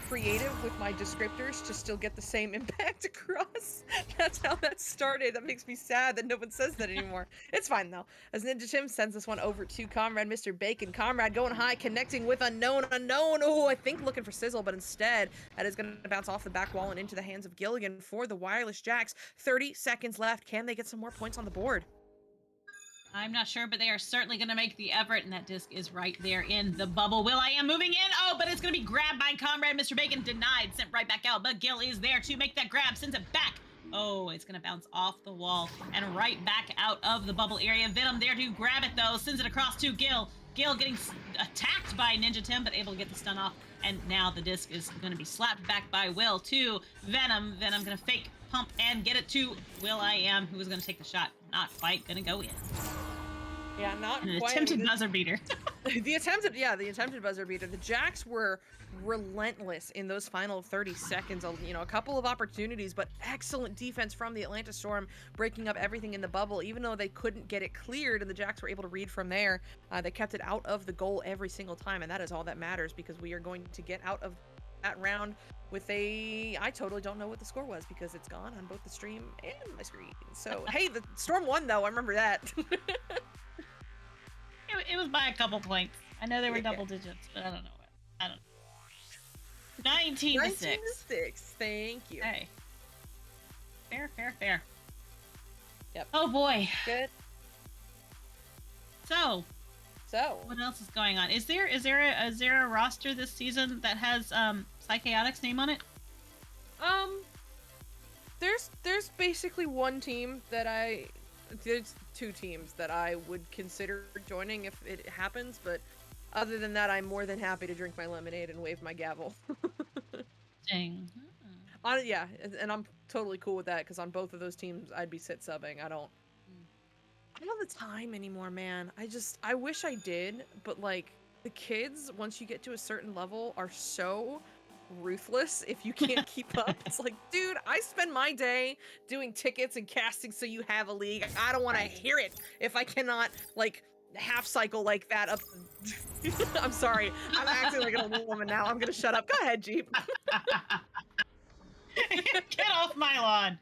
creative with my descriptors to still get the same impact across. That's how that started. That makes me sad that no one says that anymore. It's fine though. As Ninja Tim sends this one over to Comrade Mr. Bacon. Comrade going high, connecting with Unknown. Unknown, oh, I think looking for Sizzle, but instead that is going to bounce off the back wall and into the hands of Gilligan for the Wireless Jacks. 30 seconds left. Can they get some more points on the board? I'm not sure, but they are certainly going to make the effort, and that disc is right there in the bubble. Will I Am moving in. Oh, but it's going to be grabbed by Comrade Mr. Bacon. Denied, sent right back out, but Gil is there to make that grab, sends it back. Oh, it's going to bounce off the wall and right back out of the bubble area. Venom there to grab it, though, sends it across to Gil. Gil getting attacked by Ninja Tim, but able to get the stun off, and now the disc is going to be slapped back by Will to Venom. Venom going to fake pump and get it to Will I Am, who is going to take the shot. Not quite going to go in. Yeah, not An quite. attempted buzzer beater. The attempted buzzer beater. The Jacks were relentless in those final 30 seconds. A couple of opportunities, but excellent defense from the Atlanta Storm, breaking up everything in the bubble. Even though they couldn't get it cleared, and the Jacks were able to read from there, they kept it out of the goal every single time, and that is all that matters because we are going to get out of that round with I totally don't know what the score was because it's gone on both the stream and my screen. So hey, the Storm won though. I remember that. It was by a couple points. I know they were double digits, but I don't know. I don't know. 19 to 6. 19 to 6. Thank you. Hey. Fair. Yep. Oh boy. Good. So, So. what else is going on? Is there a roster this season that has Psychaotic's name on it? There's basically one team that there's two teams that I would consider joining if it happens, but other than that, I'm more than happy to drink my lemonade and wave my gavel. Dang. Yeah, and I'm totally cool with that because on both of those teams, I'd be sit subbing. I don't have the time anymore, man. I wish I did, but like the kids, once you get to a certain level, are so ruthless if you can't keep up. It's like, dude, I spend my day doing tickets and casting so you have a league. I don't want to hear it if I cannot like half cycle like that up. I'm sorry, I'm acting like an old woman now. I'm gonna shut up. Go ahead, Jeep. Get off my lawn.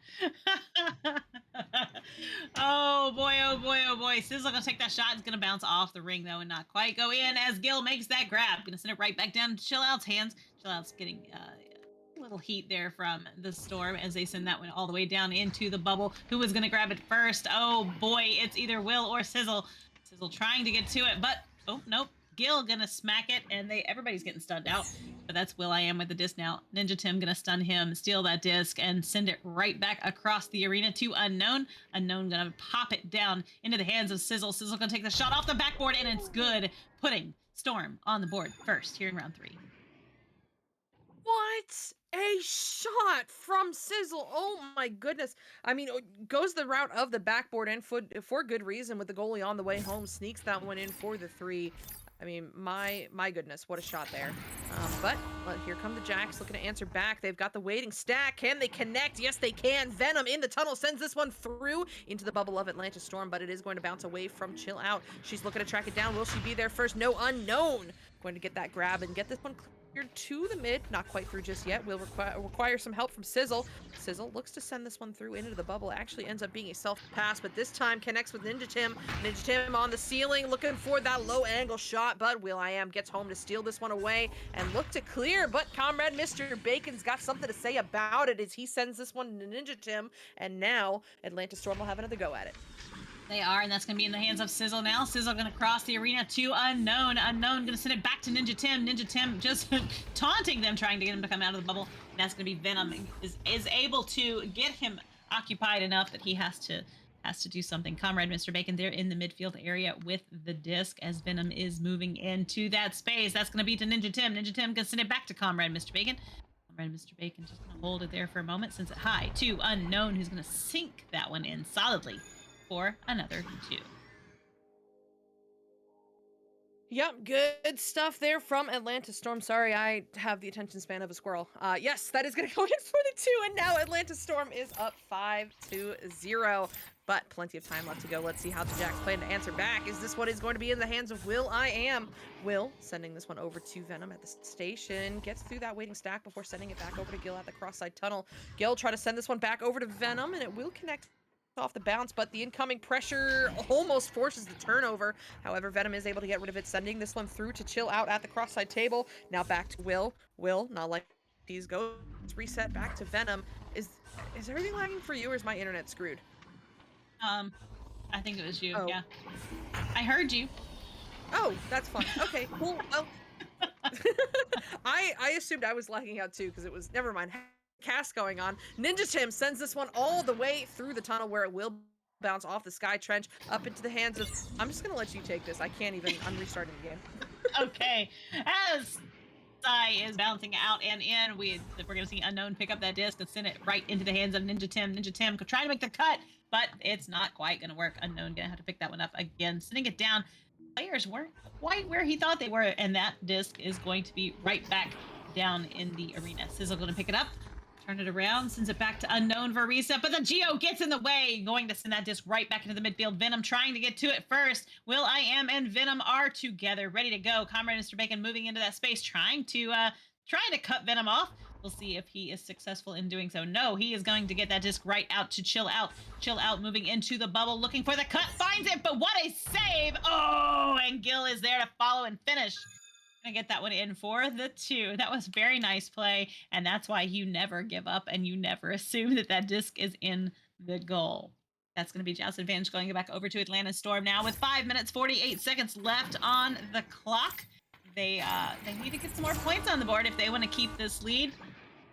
Oh boy. Sizzle gonna take that shot. It's gonna bounce off the ring though and not quite go in as Gil makes that grab. Gonna send it right back down to Chill Out's hands. Chill Out's getting a little heat there from the Storm as they send that one all the way down into the bubble. Who was gonna grab it first? Oh boy, it's either Will or Sizzle. Sizzle trying to get to it, but oh nope. Gil gonna smack it, and everybody's getting stunned out. But that's Will I Am with the disc now. Ninja Tim gonna stun him, steal that disc, and send it right back across the arena to Unknown. Unknown gonna pop it down into the hands of Sizzle. Sizzle gonna take the shot off the backboard, and it's good, putting Storm on the board first here in round 3. What a shot from Sizzle. Oh my goodness. I mean, goes the route of the backboard and for good reason with the goalie on the way home. Sneaks that one in for the 3. I mean, my goodness, what a shot there. But here come the Jacks looking to answer back. They've got the waiting stack. Can they connect? Yes, they can. Venom in the tunnel sends this one through into the bubble of Atlantis Storm, but it is going to bounce away from Chill Out. She's looking to track it down. Will she be there first? No, Unknown going to get that grab and get this one cleared to the mid. Not quite through just yet. Will require some help from Sizzle. Sizzle looks to send this one through into the bubble. Actually ends up being a self-pass, but this time connects with Ninja Tim. Ninja Tim on the ceiling, looking for that low angle shot, but will.i.am gets home to steal this one away and look to clear, but Comrade Mr. Bacon's got something to say about it as he sends this one to Ninja Tim, and now Atlantis Storm will have another go at it. They are, and that's going to be in the hands of Sizzle now. Sizzle going to cross the arena to Unknown. Unknown going to send it back to Ninja Tim. Ninja Tim just taunting them, trying to get him to come out of the bubble. And that's going to be Venom is able to get him occupied enough that he has to do something. Comrade Mr. Bacon there in the midfield area with the disc as Venom is moving into that space. That's going to be to Ninja Tim. Ninja Tim going to send it back to Comrade Mr. Bacon. Comrade Mr. Bacon just going to hold it there for a moment, sends it high to Unknown, who's going to sink that one in solidly for another 2. Yep, good stuff there from Atlantis Storm. Sorry, I have the attention span of a squirrel. Yes, that is going to go in for the 2, and now Atlantis Storm is up 5-0. But plenty of time left to go. Let's see how the Jacks plan to answer back. Is this what is going to be in the hands of will.i.am? Will sending this one over to Venom at the station. Gets through that waiting stack before sending it back over to Gil at the cross-side tunnel. Gil try to send this one back over to Venom, and it will connect off the bounce, but the incoming pressure almost forces the turnover. However, Venom is able to get rid of it, sending this one through to Chill Out at the cross-side table. Now back to Will. Will, not like these goes. Reset back to Venom. Is everything lagging for you, or is my internet screwed? I think it was you. Oh. Yeah, I heard you. Oh, that's fine. Okay, cool. Well, I assumed I was lagging out too because it was. Never mind. Cast going on. Ninja Tim sends this one all the way through the tunnel where it will bounce off the Sky Trench up into the hands of. I'm just gonna let you take this. I can't even. I'm restarting the game. Okay, as Sai is bouncing out and in, we're gonna see Unknown pick up that disc and send it right into the hands of Ninja Tim. Ninja Tim could try to make the cut, but it's not quite gonna work. Unknown gonna have to pick that one up again, sending it down. Players weren't quite where he thought they were, and that disc is going to be right back down in the arena. Sizzle gonna pick it up. Turn it around, sends it back to Unknown for a reset, but the Geo gets in the way, going to send that disc right back into the midfield. Venom trying to get to it first. will.i.am and Venom are together, ready to go. Comrade Mr. Bacon moving into that space, trying to cut Venom off. We'll see if he is successful in doing so. No, he is going to get that disc right out to Chill Out. Chill Out moving into the bubble, looking for the cut, finds it, but what a save! Oh, and Gil is there to follow and finish. Gonna get that one in for the 2. That was very nice play, and that's why you never give up and you never assume that that disc is in the goal. That's gonna be Joust advantage going back over to Atlantis Storm now with 5 minutes 48 seconds left on the clock. They need to get some more points on the board if they want to keep this lead.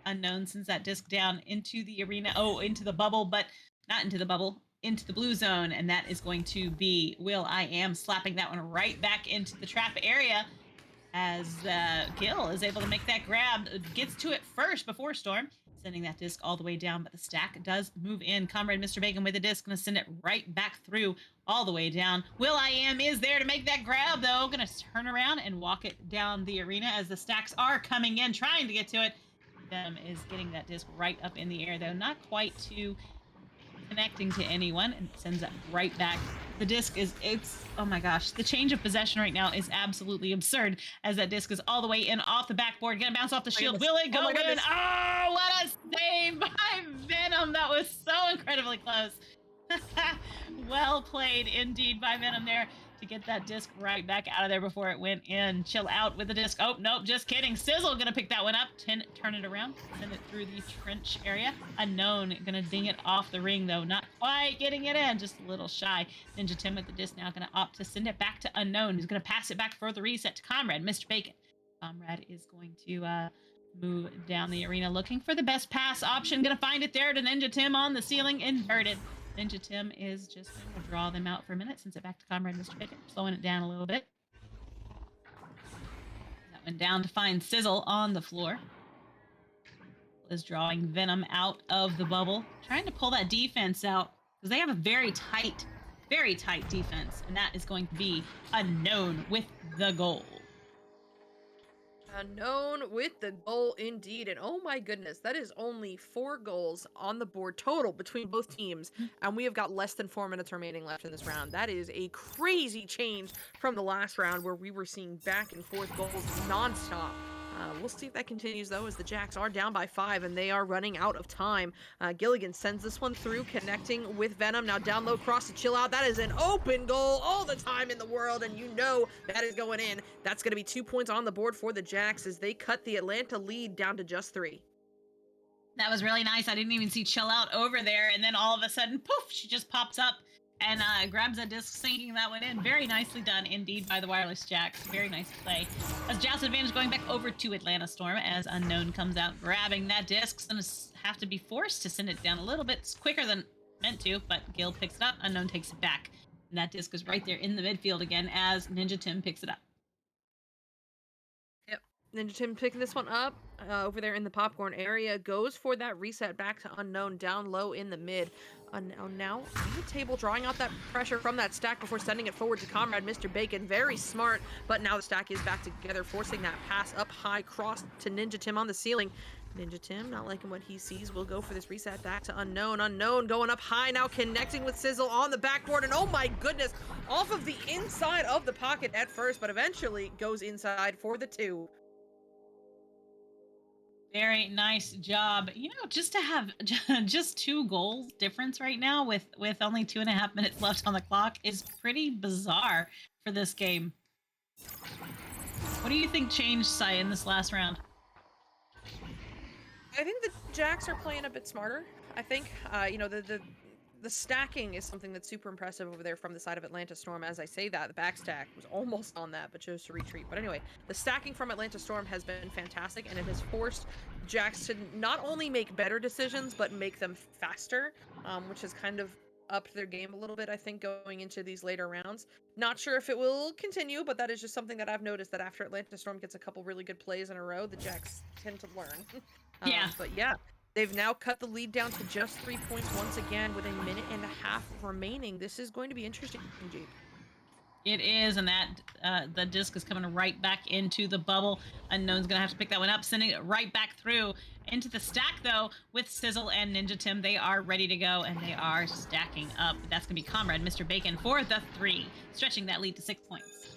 Unknown sends that disc down into the arena, into the bubble, but not into the bubble, into the blue zone, and that is going to be will.i.am slapping that one right back into the trap area. As Gil is able to make that grab, gets to it first before Storm, sending that disc all the way down, but the stack does move in. Comrade Mr. Bacon with the disc, gonna send it right back through all the way down. will.i.am is there to make that grab, though, gonna turn around and walk it down the arena as the stacks are coming in, trying to get to it. Venom is getting that disc right up in the air, though, not quite to connecting to anyone, and sends it right back. The disc oh my gosh, the change of possession right now is absolutely absurd as that disc is all the way in off the backboard, gonna bounce off the shield. Will it go in? Oh, what a save by Venom. That was so incredibly close. Well played indeed by Venom there to get that disc right back out of there before it went in. Chill Out with the disc. Oh, nope, just kidding. Sizzle gonna pick that one up, turn it around, send it through the trench area. Unknown gonna ding it off the ring, though. Not quite getting it in, just a little shy. Ninja Tim with the disc now gonna opt to send it back to Unknown, who's gonna pass it back for the reset to Comrade Mr. Bacon. Comrade is going to move down the arena looking for the best pass option. Gonna find it there to Ninja Tim on the ceiling, inverted. Ninja Tim is just going to draw them out for a minute. Sends it back to Comrade Mr. Bacon, slowing it down a little bit. That went down to find Sizzle on the floor. Is drawing Venom out of the bubble, trying to pull that defense out because they have a very tight very tight defense, and that is going to be Unknown with the goal. Unknown with the goal indeed. And oh my goodness, that is only 4 goals on the board total between both teams. And we have got less than 4 minutes remaining left in this round. That is a crazy change from the last round where we were seeing back and forth goals nonstop. We'll see if that continues though, as the Jacks are down by 5 and they are running out of time. Gilligan sends this one through, connecting with Venom. Now down low, cross to Chill Out. That is an open goal all the time in the world, and you know that is going in. That's going to be 2 points on the board for the Jacks as they cut the Atlanta lead down to just 3. That was really nice. I didn't even see Chill Out over there, and then all of a sudden, poof, she just pops up and grabs a disc, sinking that one in. Very nicely done indeed by the Wireless Jacks. Very nice play. As Joust advantage going back over to Atlanta Storm as Unknown comes out grabbing that disc. Gonna have to be forced to send it down a little bit quicker than meant to, but Gil picks it up. Unknown takes it back. And that disc is right there in the midfield again as Ninja Tim picks it up. Yep. Ninja Tim picking this one up over there in the popcorn area. Goes for that reset back to Unknown down low in the mid. Unknown now on the table, drawing out that pressure from that stack before sending it forward to Comrade Mr. Bacon. Very smart, but now the stack is back together, forcing that pass up high, cross to Ninja Tim on the ceiling. Ninja Tim, not liking what he sees, will go for this reset back to Unknown. Unknown going up high now, connecting with Sizzle on the backboard, and oh my goodness, off of the inside of the pocket at first, but eventually goes inside for the 2. Very nice job. You know, just to have just 2 goals difference right now with only 2.5 minutes left on the clock is pretty bizarre for this game. What do you think changed, Sai, in this last round? I think the Jacks are playing a bit smarter. I think, you know, the stacking is something that's super impressive over there from the side of Atlanta Storm. As I say that, the backstack was almost on that, but chose to retreat. But anyway, the stacking from Atlanta Storm has been fantastic, and it has forced Jacks to not only make better decisions, but make them faster, which has kind of upped their game a little bit, I think, going into these later rounds. Not sure if it will continue, but that is just something that I've noticed, that after Atlanta Storm gets a couple really good plays in a row, the Jacks tend to learn. Yeah. But yeah. They've now cut the lead down to just 3 points once again with 1.5 minutes remaining. This is going to be interesting, Jake. It is, and that the disc is coming right back into the bubble. Unknown's gonna have to pick that one up, sending it right back through into the stack though with Sizzle and Ninja Tim. They are ready to go and they are stacking up. That's gonna be Comrade Mr. Bacon for the 3, stretching that lead to 6 points.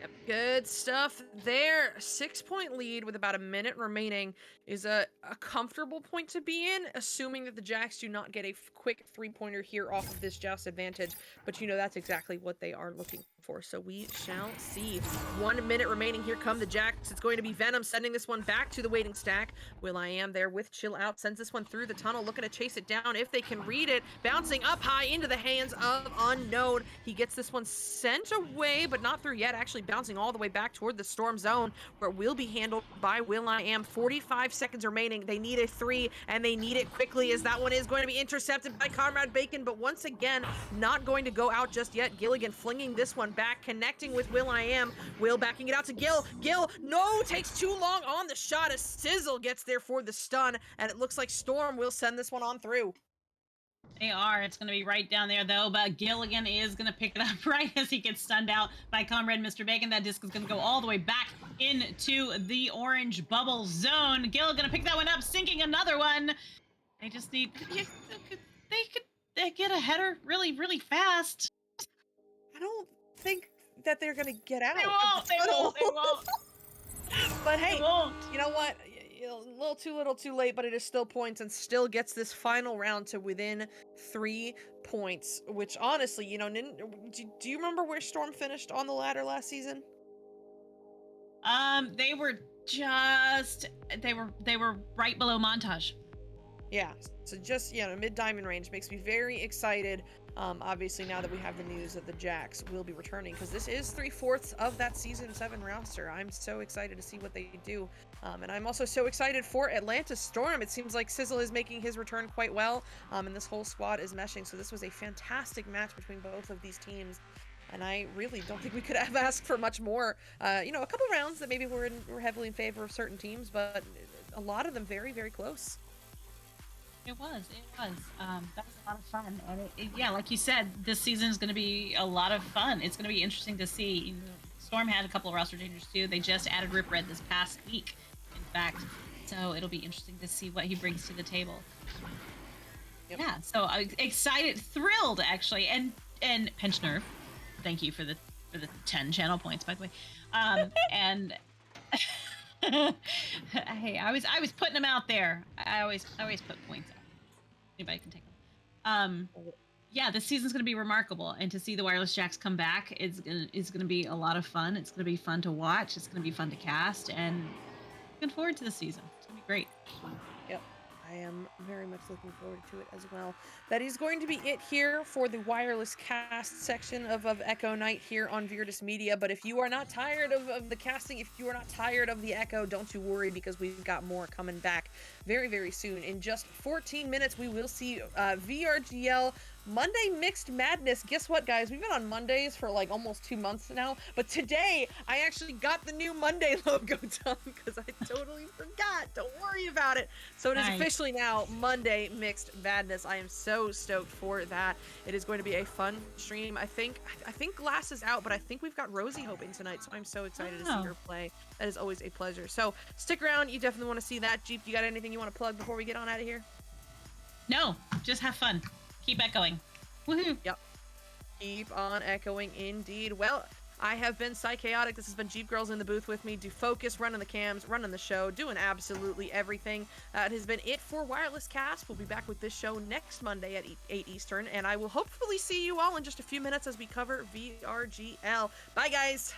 Yep, good stuff there. 6-point lead with about 1 minute remaining is a comfortable point to be in, assuming that the Jacks do not get a quick 3-pointer here off of this Joust advantage. But you know, that's exactly what they are looking for, so we shall see. 1 minute remaining. Here come the Jacks. It's going to be Venom sending this one back to the waiting stack. will.i.am there with Chill Out, sends this one through the tunnel, looking to chase it down if they can read it. Bouncing up high into the hands of Unknown. He gets this one sent away, but not through yet. Actually bouncing all the way back toward the Storm zone, where it will be handled by will.i.am. 45 seconds remaining. They need a 3, and they need it quickly, as that one is going to be intercepted by Comrade Bacon, but once again, not going to go out just yet. Gilligan flinging this one back, connecting with will.i.am. Will backing it out to Gil. Gil, no, takes too long on the shot as Sizzle gets there for the stun, and it looks like Storm will send this one on through. They are. It's going to be right down there, though. But Gilligan is going to pick it up right as he gets stunned out by Comrade Mr. Bacon. That disc is going to go all the way back into the orange bubble zone. Gil going to pick that one up, sinking another one. They just need... They get a header really, really fast. I don't think that they're going to get out. They won't. They won't. They won't. But hey, They won't. you know what? A little too late, but it is still points, and still gets this final round to within 3 points, which honestly, you know, do you remember where Storm finished on the ladder last season? They were right below Montage. Yeah, so just, you know, mid-diamond range. Makes me very excited. Obviously, now that we have the news that the Jacks will be returning, because this is 3/4 of that Season 7 roster. I'm so excited to see what they do. And I'm also so excited for Atlanta Storm. It seems like Sizzle is making his return quite well, and this whole squad is meshing. So this was a fantastic match between both of these teams. And I really don't think we could have asked for much more. You know, a couple rounds that maybe were heavily in favor of certain teams, but a lot of them very, very close. It was. It was. That was a lot of fun. And yeah, like you said, this season is going to be a lot of fun. It's going to be interesting to see. You know, Storm had a couple of roster changes too. They just added Rip Red this past week, in fact. So it'll be interesting to see what he brings to the table. Yep. Yeah. So I'm excited, thrilled actually, and Pinch Nerve. Thank you for the 10 channel points, by the way. And hey, I was putting them out there. I always put points out. Anybody can take them. Yeah, this season's gonna be remarkable, and to see the wireless jacks come back is gonna be a lot of fun. It's gonna be fun to watch. It's gonna be fun to cast, and looking forward to the season. It's gonna be great. Yep. I am very much looking forward to it as well. That is going to be it here for the wireless cast section of Echo Night here on Virtus Media. But if you are not tired of the casting, if you are not tired of the Echo, don't you worry, because we've got more coming back very, very soon. In just 14 minutes, we will see VRGL Monday Mixed Madness. Guess what, guys? We've been on Mondays for like almost 2 months now, but today I actually got the new Monday logo done because I totally forgot. Don't worry about it. So it is Nice. officially now Monday Mixed Madness. I am so stoked for that. It is going to be a fun stream. I think Glass is out, but I think we've got Rosie hoping tonight, so I'm so excited to see Oh. her play. That is always a pleasure. So stick around. You definitely want to see that. Jeep, you got anything you want to plug before we get on out of here? No, just have fun. Keep echoing. Woohoo! Yep. Keep on echoing indeed. Well, I have been Psychaotic. This has been Jeep Girls in the booth with me. Do focus, running the cams, running the show, doing absolutely everything. That has been it for Wireless Cast. We'll be back with this show next Monday at 8 Eastern, and I will hopefully see you all in just a few minutes as we cover VRGL. Bye, guys.